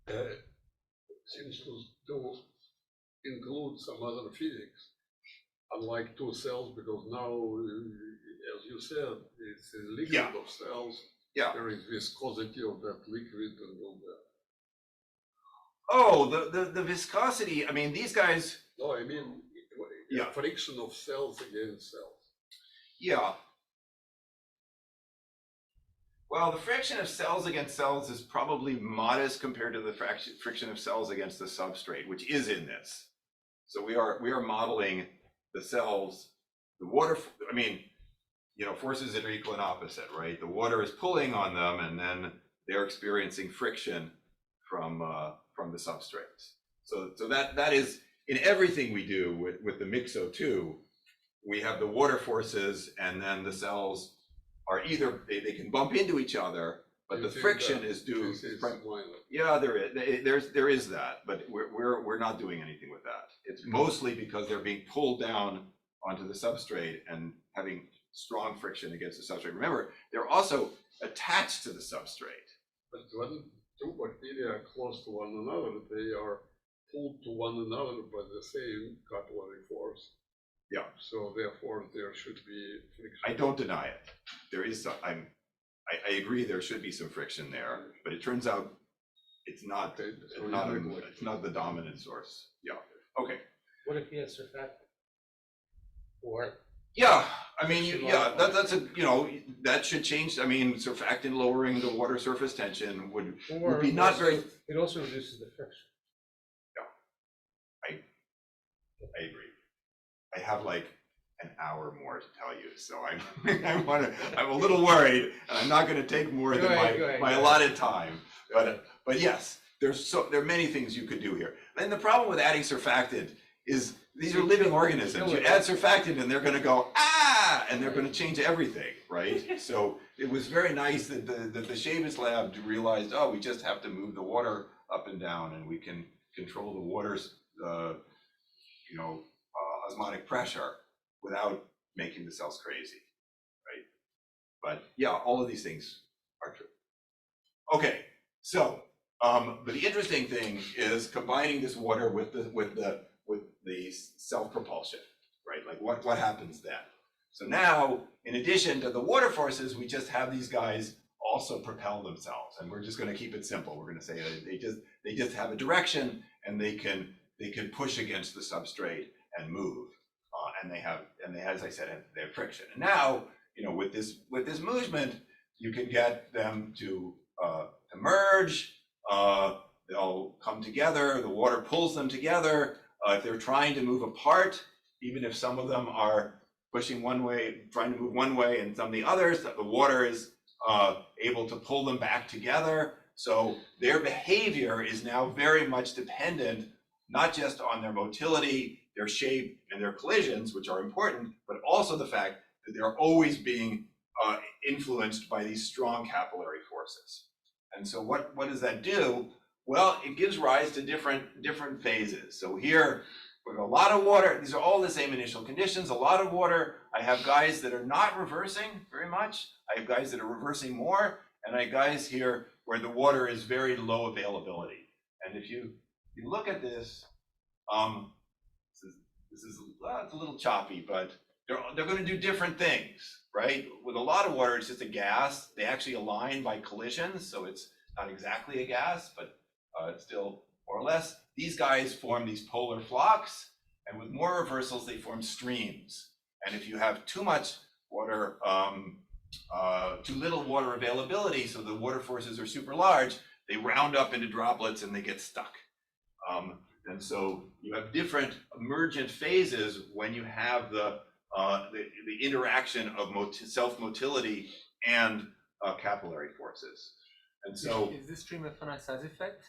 seems to include some other physics, unlike 2 cells, because now, as you said, it's a liquid of cells. Yeah. There is viscosity of that liquid and all that. Oh, the viscosity. I mean, these guys. No, I mean, friction of cells against cells. Yeah. Well, the friction of cells against cells is probably modest compared to the friction of cells against the substrate, which is in this. So we are modeling the cells, the water. I mean, forces that are equal and opposite, right? The water is pulling on them, and then they're experiencing friction from the substrates. So that is in everything we do with the Myxo too. We have the water forces, and then the cells are either, they can bump into each other, but the friction is due. Yeah, there is that, but we're not doing anything with that. It's mostly because they're being pulled down onto the substrate and having strong friction against the substrate. Remember, they're also attached to the substrate. But when two bacteria are close to one another, they are pulled to one another by the same capillary force. Yeah. So therefore, there should be friction. I don't deny it. There is some, I agree there should be some friction there, but it turns out it's not, it's not the dominant source. Yeah, okay. What if he has surfactant? Or Yeah, I mean, that's a, that should change. I mean, surfactant lowering the water surface tension would be not also, very. It also reduces the friction. I agree. I have like an hour more to tell you, so I'm a little worried, and I'm not going to take more than my allotted time. But yes, there are many things you could do here. And the problem with adding surfactant is these are living organisms. You add surfactant, and they're going to go and they're going to change everything, right? So it was very nice that the Shavitz lab realized, oh, we just have to move the water up and down, and we can control the water's osmotic pressure without making the cells crazy, right? But yeah, all of these things are true. Okay, so but the interesting thing is combining this water with the self-propulsion, right? Like what happens then? So now, in addition to the water forces, we just have these guys also propel themselves, and we're just going to keep it simple. We're going to say that they just have a direction, and they can push against the substrate and move, and they have, as I said, they have friction. And now, with this movement, you can get them to merge. They'll come together. The water pulls them together. If they're trying to move apart, even if some of them are pushing one way, trying to move one way, and some of the others, the water is able to pull them back together. So their behavior is now very much dependent not just on their motility, their shape, and their collisions, which are important, but also the fact that they're always being influenced by these strong capillary forces. And so what does that do? Well, it gives rise to different phases. So here, with a lot of water, these are all the same initial conditions, a lot of water. I have guys that are not reversing very much. I have guys that are reversing more, and I have guys here where the water is very low availability. And if you look at this, this is it's a little choppy, but they're going to do different things, right? With a lot of water, it's just a gas. They actually align by collisions, so it's not exactly a gas, but it's still more or less. These guys form these polar flocks, and with more reversals, they form streams. And if you have too much water, too little water availability, so the water forces are super large, they round up into droplets and they get stuck. And so you have different emergent phases when you have the interaction of self-motility and capillary forces. And so, is this stream a finite size effect?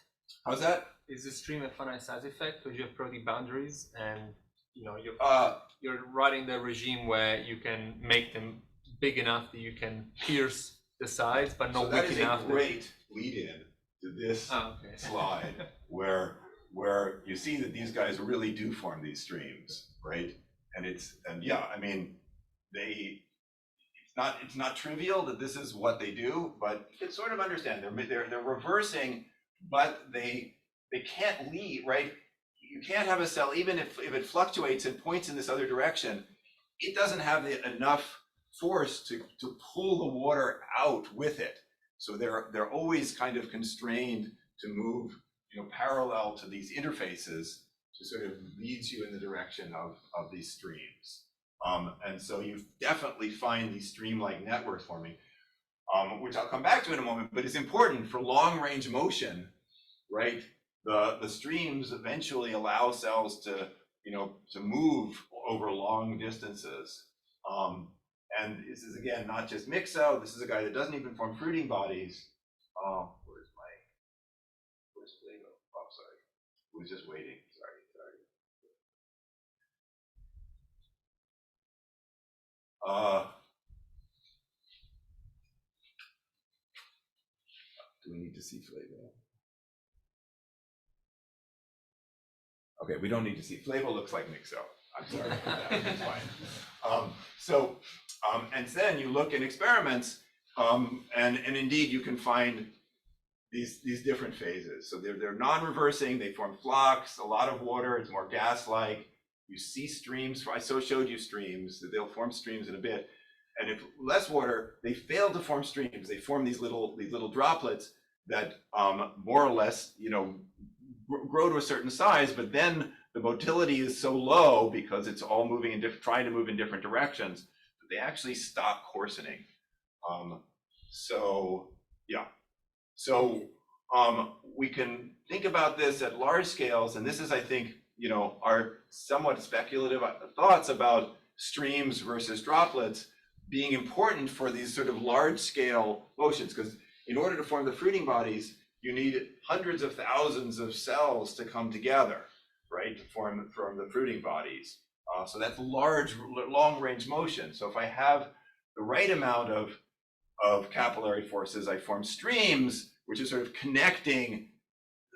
How's that? Is this stream a finite size effect because you have product boundaries and you're writing the regime where you can make them big enough that you can pierce the sides, but not weak enough. That is a great lead-in to this slide where you see that these guys really do form these streams, right? And yeah, I mean, it's not trivial that this is what they do, but you can sort of understand they're reversing, but they can't lead, right? You can't have a cell, even if it fluctuates and points in this other direction, it doesn't have enough force to pull the water out with it. So they're always kind of constrained to move, parallel to these interfaces to sort of leads you in the direction of these streams. And so you definitely find these stream-like networks forming, which I'll come back to in a moment, but it's important for long-range motion, right? The streams eventually allow cells to move over long distances. And this is, again, not just Myxo. This is a guy that doesn't even form fruiting bodies. Where's Plato? Oh, sorry. He was just waiting. Sorry. to see flavel. Okay, we don't need to see. Flavel looks like Myxo. I'm sorry about that. It's fine. And then you look in experiments, and indeed you can find these different phases. So they're non-reversing. They form flocks. A lot of water. It's more gas-like. You see streams. I showed you streams. They'll form streams in a bit. And if less water, they fail to form streams. They form these little droplets that more or less, grow to a certain size. But then the motility is so low because it's all moving trying to move in different directions that they actually stop coarsening. So we can think about this at large scales, and this is, I think, our somewhat speculative thoughts about streams versus droplets being important for these sort of large scale motions, because in order to form the fruiting bodies, you need hundreds of thousands of cells to come together, right, to form the fruiting bodies. So that's large, long range motion. So if I have the right amount of capillary forces, I form streams, which is sort of connecting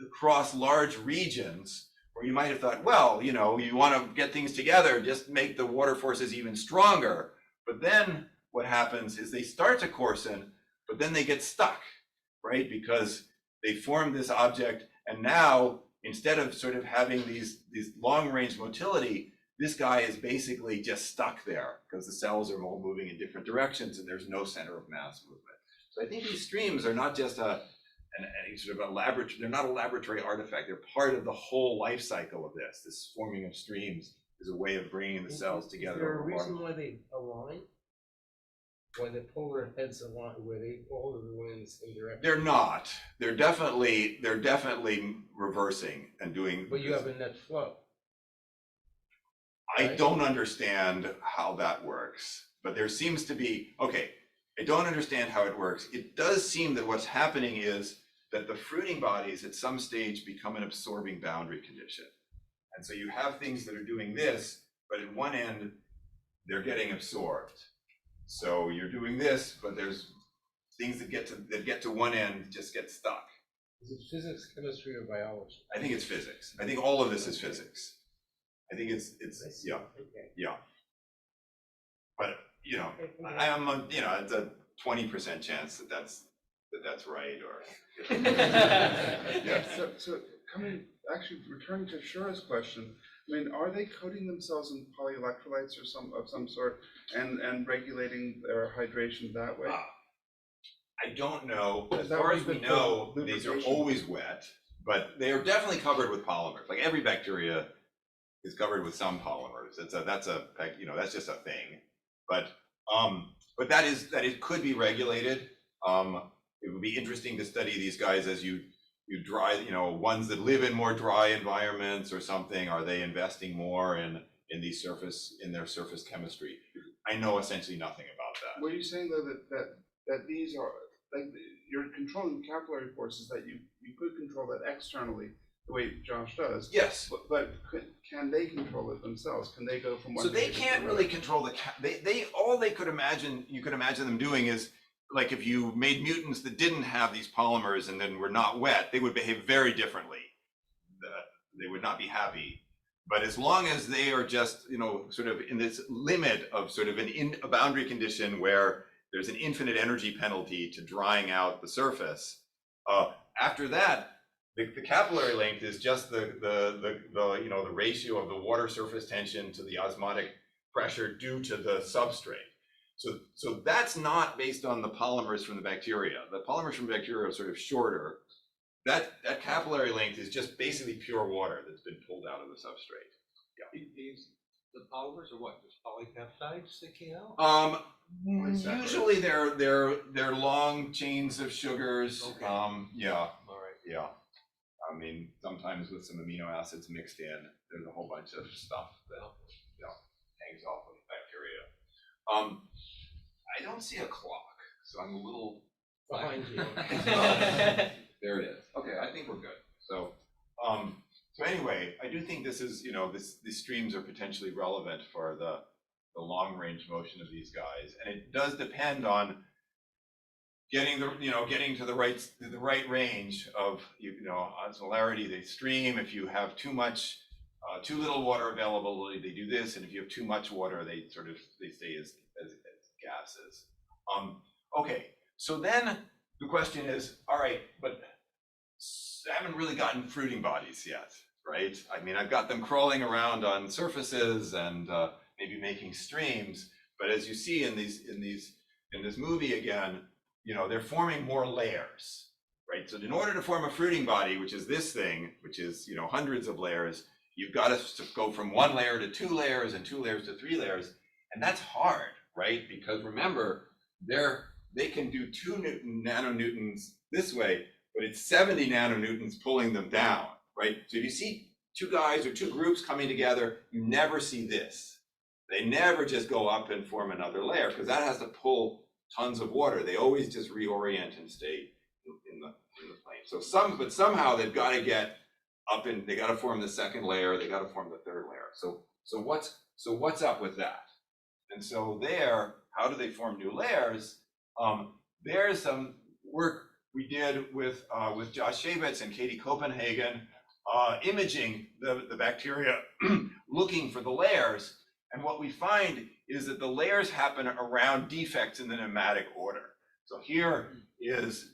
across large regions, where you might have thought, well, you want to get things together, just make the water forces even stronger. But then what happens is they start to coarsen, but then they get stuck, right? Because they form this object, and now instead of sort of having these long range motility, this guy is basically just stuck there because the cells are all moving in different directions and there's no center of mass movement. So I think these streams are not just a sort of a laboratory, they're not a laboratory artifact, they're part of the whole life cycle of this. This forming of streams is a way of bringing the cells together. Is there a reason why they align? Why the polar heads align, where they all of the winds in direction? They're not. They're definitely reversing and doing. But you have a net flow. I don't understand how that works, but there seems to be, okay, I don't understand how it works. It does seem that what's happening is that the fruiting bodies at some stage become an absorbing boundary condition. And so you have things that are doing this, but at one end, they're getting absorbed. So you're doing this, but there's things that get to one end just get stuck. Is it physics, chemistry, or biology? I think it's physics. I think all of this is physics. I think it's yeah. Okay. Yeah. But I am it's a 20% chance that that's right, or Yeah. So returning to Shura's question, I mean, are they coating themselves in polyelectrolytes or of some sort and regulating their hydration that way? I don't know. As Is that far what as we the know, these are lubrication? always wet, but they are definitely covered with polymers. Like every bacteria is covered with some polymers. That's just a thing. But that could be regulated. It would be interesting to study these guys as you dry, ones that live in more dry environments or something. Are they investing more in their surface chemistry? I know essentially nothing about that. Were you saying though that these are like you're controlling capillary forces that you could control that externally the way Josh does? Yes. But can they control it themselves? Can they go from one? So they can't really control you could imagine them doing is, like, if you made mutants that didn't have these polymers and then were not wet, they would behave very differently. They would not be happy. But as long as they are just, sort of in this limit of sort of a boundary condition where there's an infinite energy penalty to drying out the surface, after that, the capillary length is just the ratio of the water surface tension to the osmotic pressure due to the substrate. So that's not based on the polymers from the bacteria. The polymers from bacteria are sort of shorter. That capillary length is just basically pure water that's been pulled out of the substrate. Yeah. The polymers are what? Just polypeptides sticking out? Usually they're long chains of sugars. Okay. Yeah. All right. Yeah. I mean, sometimes with some amino acids mixed in, there's a whole bunch of stuff that hangs off of the bacteria. I don't see a clock, so I'm a little Behind you. There it is. Okay, I think we're good. So anyway, I do think this is, these streams are potentially relevant for the long range motion of these guys, and it does depend on getting to the right range of, osmolarity, they stream. If you have too little water availability, they do this, and if you have too much water, they stay as gases. Okay, so then the question is, all right, but I haven't really gotten fruiting bodies yet, right? I mean, I've got them crawling around on surfaces and maybe making streams, but as you see in this movie again, they're forming more layers, right? So in order to form a fruiting body, which is this thing, which is hundreds of layers, you've got to go from 1 layer to 2 layers and 2 layers to 3 layers, and that's hard, right? Because remember, they can do 2 nanonewtons this way, but it's 70 nanonewtons pulling them down, right? So if you see 2 guys or 2 groups coming together, you never see this. They never just go up and form another layer, because that has to pull tons of water. They always just reorient and stay in the plane. So somehow they've got to get up and they got to form the 2nd layer. They got to form the 3rd layer. So what's up with that? And so how do they form new layers? There's some work we did with Josh Shabitz and Katie Copenhagen, imaging the bacteria, looking for the layers. And what we find is that the layers happen around defects in the nematic order. So here's this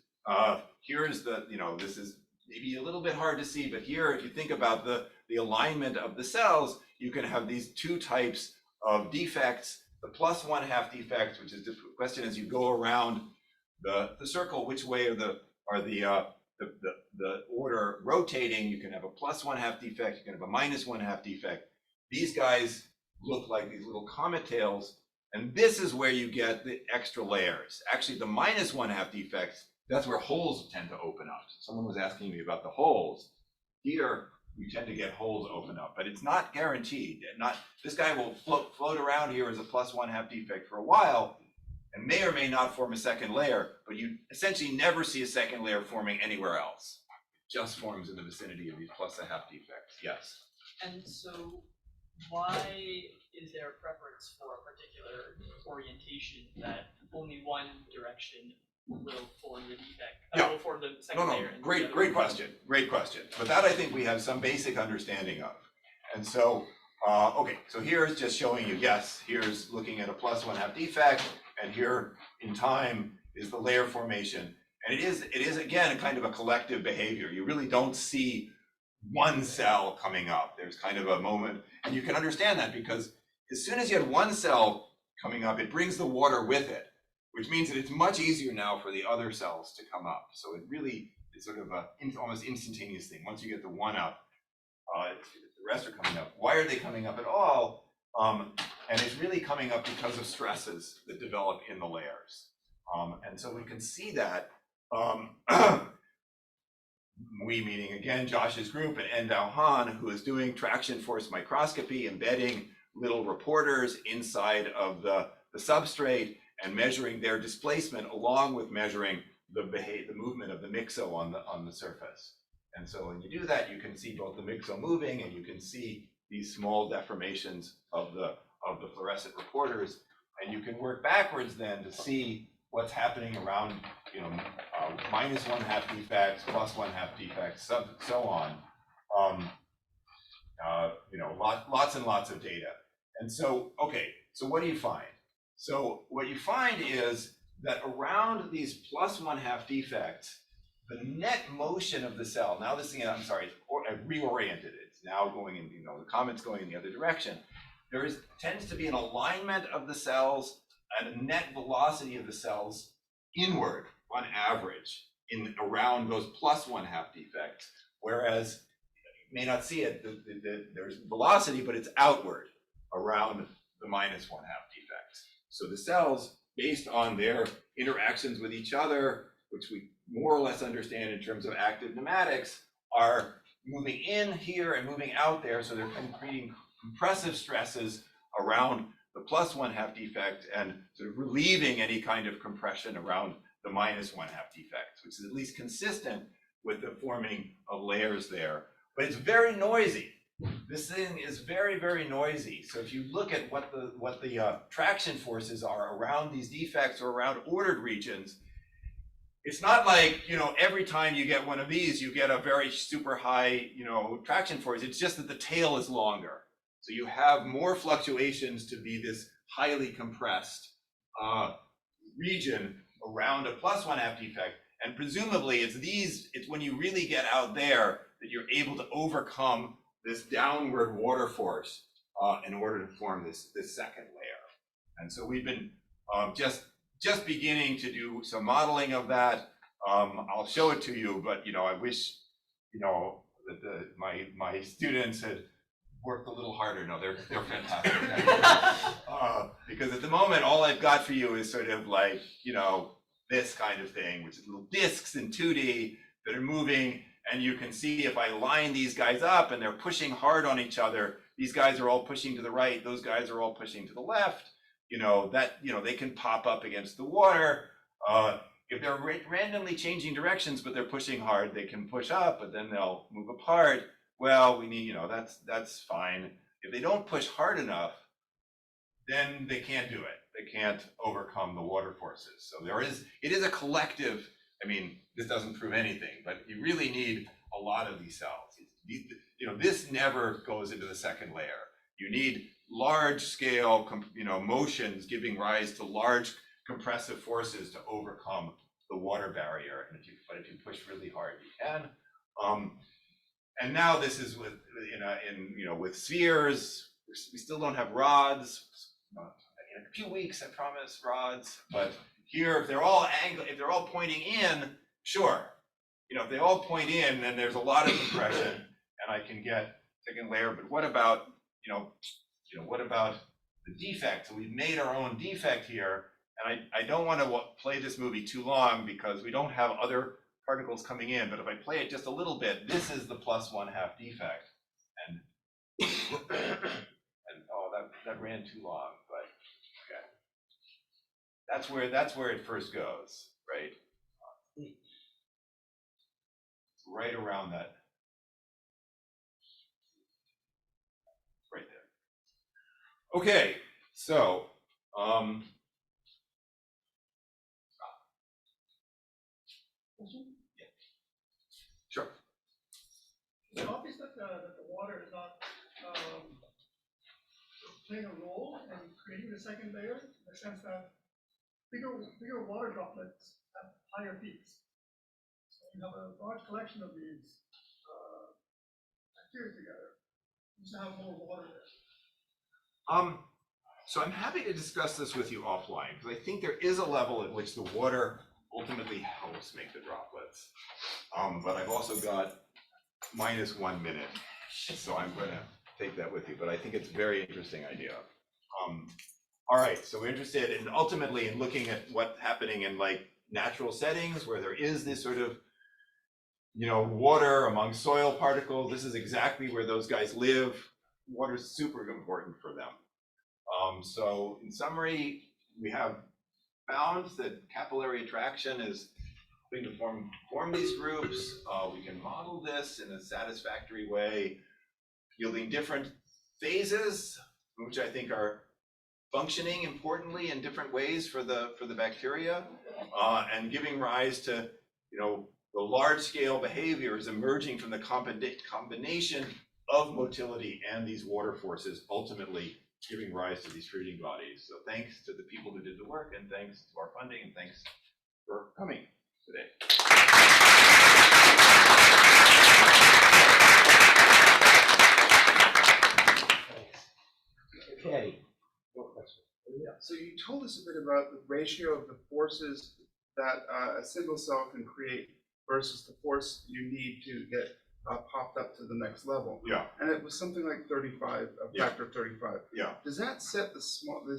is maybe a little bit hard to see, but here, if you think about the alignment of the cells, you can have these 2 types of defects. The +1/2 defects, which is the question as you go around the circle, which way are the order rotating? You can have a +1/2 defect, you can have a -1/2 defect. These guys look like these little comet tails, and this is where you get the extra layers. Actually, the -1/2 defects, that's where holes tend to open up. Someone was asking me about the holes. Here, you tend to get holes open up, but it's not guaranteed. This guy will float around here as a +1/2 defect for a while, and may or may not form a 2nd layer, but you essentially never see a 2nd layer forming anywhere else. It just forms in the vicinity of these +1/2 defects. Yes? And so why is there a preference for a particular orientation that only one direction will form the defect? Will form the 2nd layer. And Great question. But that I think we have some basic understanding of. And so, okay, so here's just showing you, yes, here's looking at a +1/2 defect, and here in time is the layer formation. And it is again a kind of a collective behavior. You really don't see one cell coming up. There's kind of a moment, and you can understand that because as soon as you have one cell coming up, it brings the water with it, which means that it's much easier now for the other cells to come up. So it really is sort of a almost instantaneous thing. Once you get the one up, the rest are coming up. Why are they coming up at all? And it's really coming up because of stresses that develop in the layers. And so we can see that, we meaning again Josh's group and Endao Han, who is doing traction force microscopy, embedding little reporters inside of the substrate and measuring their displacement along with measuring the movement of the myxo on the surface. And so when you do that, you can see both the myxo moving and you can see these small deformations of the fluorescent reporters, and you can work backwards then to see what's happening around, -1/2 defects, +1/2 defects, so on. Lots and lots of data. And so, okay, so what do you find? So what you find is that around these +1/2 defects, the net motion of the cell, now this thing, I'm sorry, I've reoriented it. It's now going in, the comet's going in the other direction. There tends to be an alignment of the cells and a net velocity of the cells inward on average around those +1/2 defects, whereas you may not see it, there's velocity, but it's outward around the -1/2 defects. So the cells, based on their interactions with each other, which we more or less understand in terms of active nematics, are moving in here and moving out there, so they're creating compressive stresses around the +1/2 defect and sort of relieving any kind of compression around the -1/2 defect, which is at least consistent with the forming of layers there. But it's very noisy. This thing is very, very noisy. So if you look at what the traction forces are around these defects or around ordered regions, it's not like, you know, every time you get one of these, you get a very super high, you know, traction force. It's just that the tail is longer. So you have more fluctuations to be this highly compressed region around a +1/2 defect. And presumably it's when you really get out there that you're able to overcome this downward water force in order to form this second layer. And so we've been just beginning to do some modeling of that. I'll show it to you, but you know, I wish, you know, that my students had worked a little harder. No, they're fantastic. Because at the moment, all I've got for you is sort of like, you know, this kind of thing, which is little discs in 2D that are moving, and you can see if I line these guys up and they're pushing hard on each other, these guys are all pushing to the right, those guys are all pushing to the left. You know, that, you know, they can pop up against the water. If they're randomly changing directions, but they're pushing hard, they can push up, but then they'll move apart. Well, we need, you know, that's fine. If they don't push hard enough, then they can't do it. They can't overcome the water forces. So it is a collective, I mean, this doesn't prove anything, but you really need a lot of these cells. You know, this never goes into the second layer. You need large scale, you know, motions giving rise to large compressive forces to overcome the water barrier. And but if you push really hard, you can. And now this is with, you know, with spheres. We still don't have rods. In a few weeks, I promise, rods. But here, if they're all pointing in, sure. You know, if they all point in, then there's a lot of compression, and I can get second layer. But what about, you know, what about the defect? So we've made our own defect here, and I don't want to play this movie too long because we don't have other particles coming in. But if I play it just a little bit, this is the +1/2 defect, and oh, that ran too long, but okay. That's where it first goes, right? Right around that. Right there. Okay, so yeah. Sure. It's obvious that the water is not playing a role in creating the second layer, in the sense that bigger water droplets have higher peaks. So you have a large collection of these bacteria together. You just have more water there. So I'm happy to discuss this with you offline, because I think there is a level at which the water ultimately helps make the droplets. But I've also got -1 minute, so I'm going to take that with you. But I think it's a very interesting idea. All right, so we're interested in ultimately in looking at what's happening in like natural settings where there is this sort of, you know, water among soil particles. This is exactly where those guys live. Water is super important for them. So in summary, we have found that capillary attraction is going to form these groups. We can model this in a satisfactory way, yielding different phases, which I think are functioning importantly in different ways for the bacteria, and giving rise to, you know, the large scale behaviors emerging from the combination of motility and these water forces, ultimately giving rise to these fruiting bodies. So thanks to the people who did the work, and thanks to our funding, and thanks for coming today. Okay. Yeah, so you told us a bit about the ratio of the forces that a single cell can create versus the force you need to get popped up to the next level. Yeah. And it was something like 35, a factor of 35. Yeah. Does that set the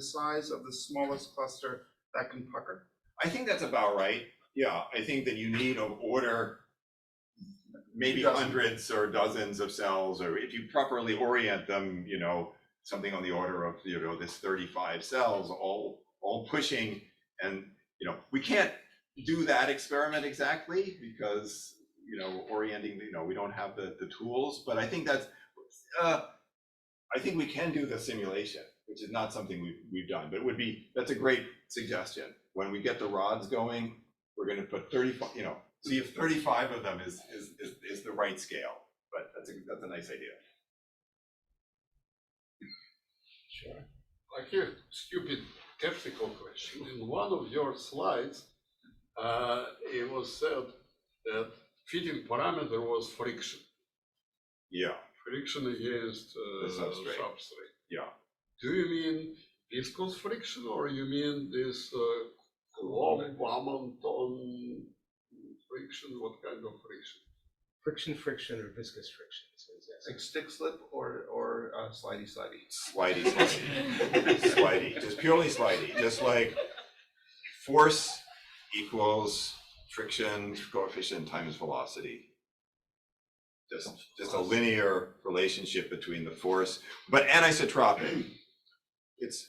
size of the smallest cluster that can pucker? I think that's about right. Yeah, I think that you need of order maybe hundreds or dozens of cells, or if you properly orient them, you know, something on the order of, you know, this 35 cells all pushing. And, you know, we can't do that experiment exactly because, you know, orienting, you know, we don't have the tools, but I think that's, I think we can do the simulation, which is not something we've done, but that's a great suggestion. When we get the rods going, we're gonna put 35, you know, see if 35 of them is the right scale. But that's a nice idea. Sure. I have a stupid technical question. In one of your slides, it was said that fitting parameter was friction. Yeah. Friction against The substrate. Yeah. Do you mean viscous friction, or you mean this Coulomb-Hammond friction? What kind of friction? Friction, or viscous friction. Like stick slip or slidey. Slidey, just purely slidey, just like force equals friction coefficient times velocity. Just a linear relationship between the force, but anisotropic. It's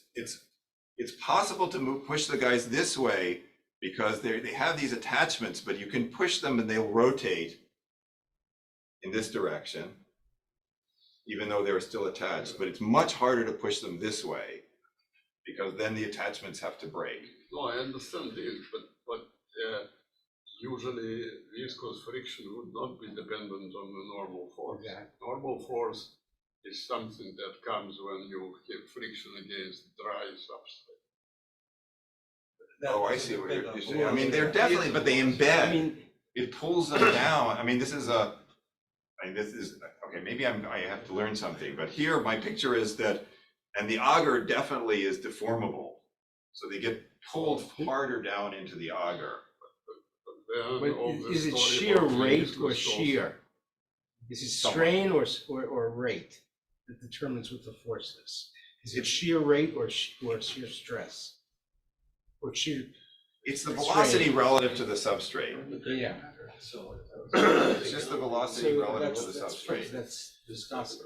possible to push the guys this way because they have these attachments, but you can push them and they'll rotate in this direction, even though they're still attached. But it's much harder to push them this way because then the attachments have to break. No, I understand this, but usually viscous friction would not be dependent on the normal force. Yeah. Normal force is something that comes when you have friction against dry substrate. Oh, I see what you're saying. I mean, they're definitely, but they embed. It pulls them down. I mean, this is okay, maybe I have to learn something, but here my picture is that, and the auger definitely is deformable. So they get pulled harder down into the auger. But is it shear rate or shear? Is it strain or rate that determines what the force is? Is it shear rate or shear stress? Or shear? It's the velocity relative to the substrate. Yeah. It's just the velocity relative to the substrate. That's viscosity.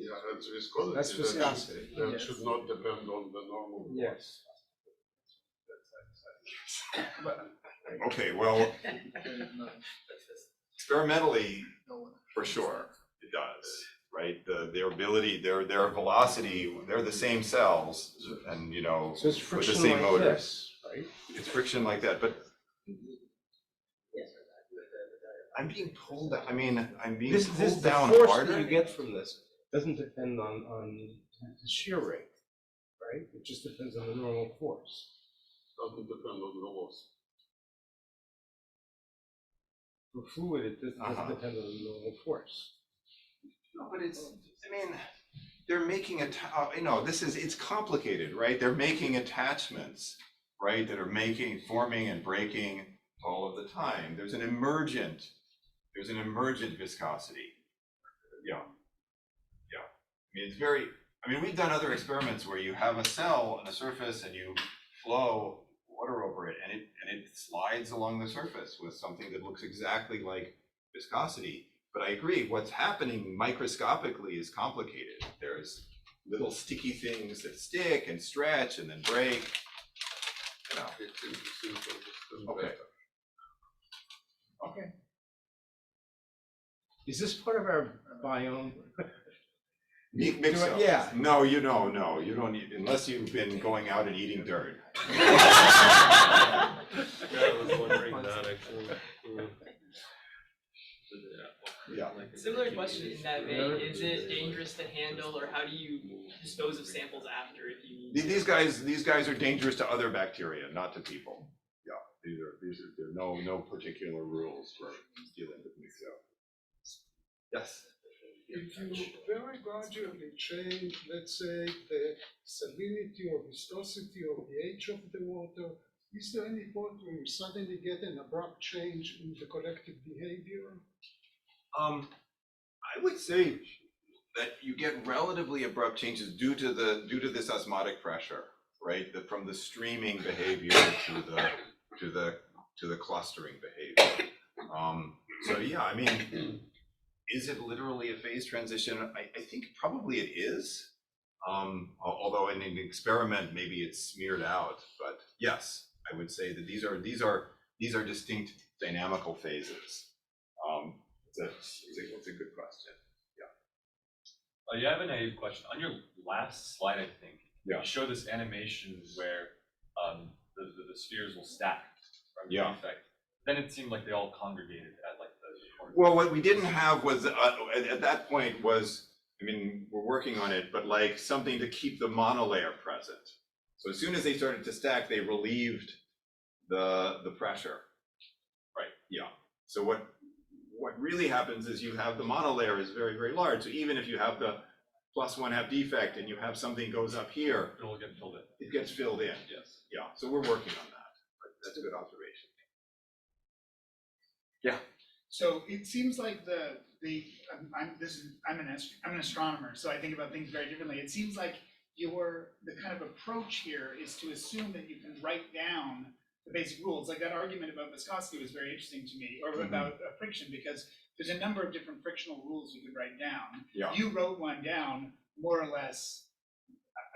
Yeah, that's viscosity. That's viscosity. That should not depend on the normal force. Yes. Okay, well, experimentally, for sure, it does, right? Their ability, their velocity, they're the same cells, and you know, So it's with the friction same like motors. this, right? It's friction like that, but I'm being pulled. I mean, I'm being pulled down the force harder. that you get from this doesn't depend on the shear rate, right? It just depends on the normal force. Doesn't depend on the velocity. For fluid, it doesn't depend on the normal force. No, but it's, I mean, they're making you know, it's complicated, right? They're making attachments, right, that are forming and breaking all of the time. There's an emergent viscosity. Yeah. I mean, we've done other experiments where you have a cell on a surface and you flow water over it, and it slides along the surface with something that looks exactly like viscosity. But I agree, what's happening microscopically is complicated. There's little sticky things that stick and stretch and then break. You know. It's interesting to understand Okay. better. Okay. Is this part of our biome? Mixo. Yeah. No, you don't. No, you don't need, unless you've been going out and eating dirt. Yeah, I was wondering that actually. Yeah. Similar question in that vein, is it dangerous to handle, or how do you dispose of samples after if you need to? These guys are dangerous to other bacteria, not to people. Yeah, there are no particular rules for dealing with mixo. Yes. If you very gradually change, let's say, the salinity or viscosity or pH of the water, is there any point where you suddenly get an abrupt change in the collective behavior? I would say that you get relatively abrupt changes due to this osmotic pressure, right? From the streaming behavior to the clustering behavior. So yeah, I mean, is it literally a phase transition? I think probably it is. Although in an experiment maybe it's smeared out, but yes, I would say that these are distinct dynamical phases. It's a good question. Yeah. You have a naive question. On your last slide, I think, Yeah. you show this animation where the spheres will stack from the Yeah. defect. then it seemed like they all congregated at like the. Well, what we didn't have was, at that point was, I mean, we're working on it, but like something to keep the monolayer present. So as soon as they started to stack, they relieved the pressure. Right, yeah. So what really happens is you have the monolayer is very, very large. So even if you have the +1/2 defect and you have something goes up here, It'll get filled in. it gets filled in. Yes. Yeah, so we're working on that. But that's a good observation. Yeah. So it seems like I'm an astronomer, so I think about things very differently. It seems like the kind of approach here is to assume that you can write down the basic rules. Like that argument about viscosity was very interesting to me, or about friction, because there's a number of different frictional rules you could write down. Yeah. You wrote one down more or less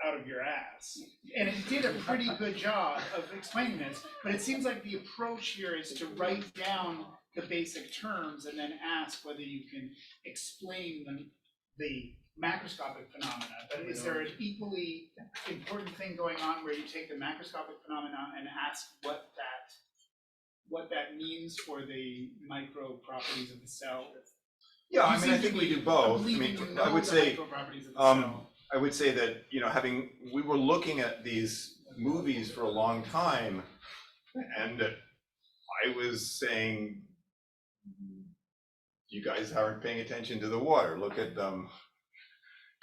out of your ass, and it did a pretty good job of explaining this. But it seems like the approach here is to write down the basic terms and then ask whether you can explain the macroscopic phenomena. But is there an equally important thing going on where you take the macroscopic phenomena and ask what that means for the micro properties of the cell? Yeah, I mean, I think we do both. I mean, I would say, I would say that, you know, we were looking at these movies for a long time, and I was saying, you guys aren't paying attention to the water. Look at them.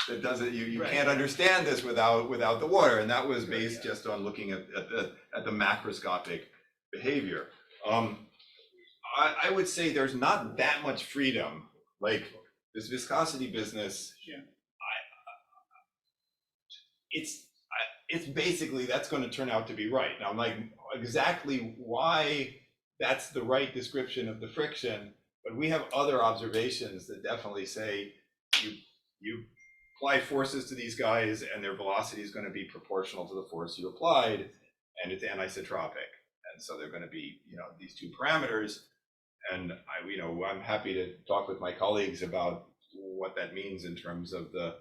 That doesn't, you Right. can't understand this without the water. And that was based just on looking at the macroscopic behavior. I would say there's not that much freedom. Like this viscosity business, Yeah. it's basically, that's going to turn out to be right. Now, like exactly why that's the right description of the friction, but we have other observations that definitely say you apply forces to these guys and their velocity is going to be proportional to the force you applied, and it's anisotropic. And so they're going to be, you know, these two parameters. And I'm happy to talk with my colleagues about what that means in terms of the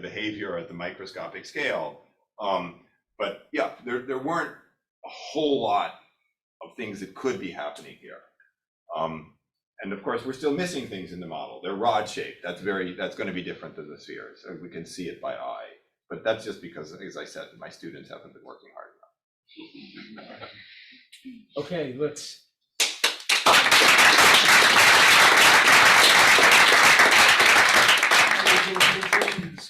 behavior at the microscopic scale. But yeah, there weren't a whole lot of things that could be happening here. And of course, we're still missing things in the model. They're rod shaped. That's going to be different than the spheres. So we can see it by eye. But that's just because, as I said, my students haven't been working hard enough. Okay, let's.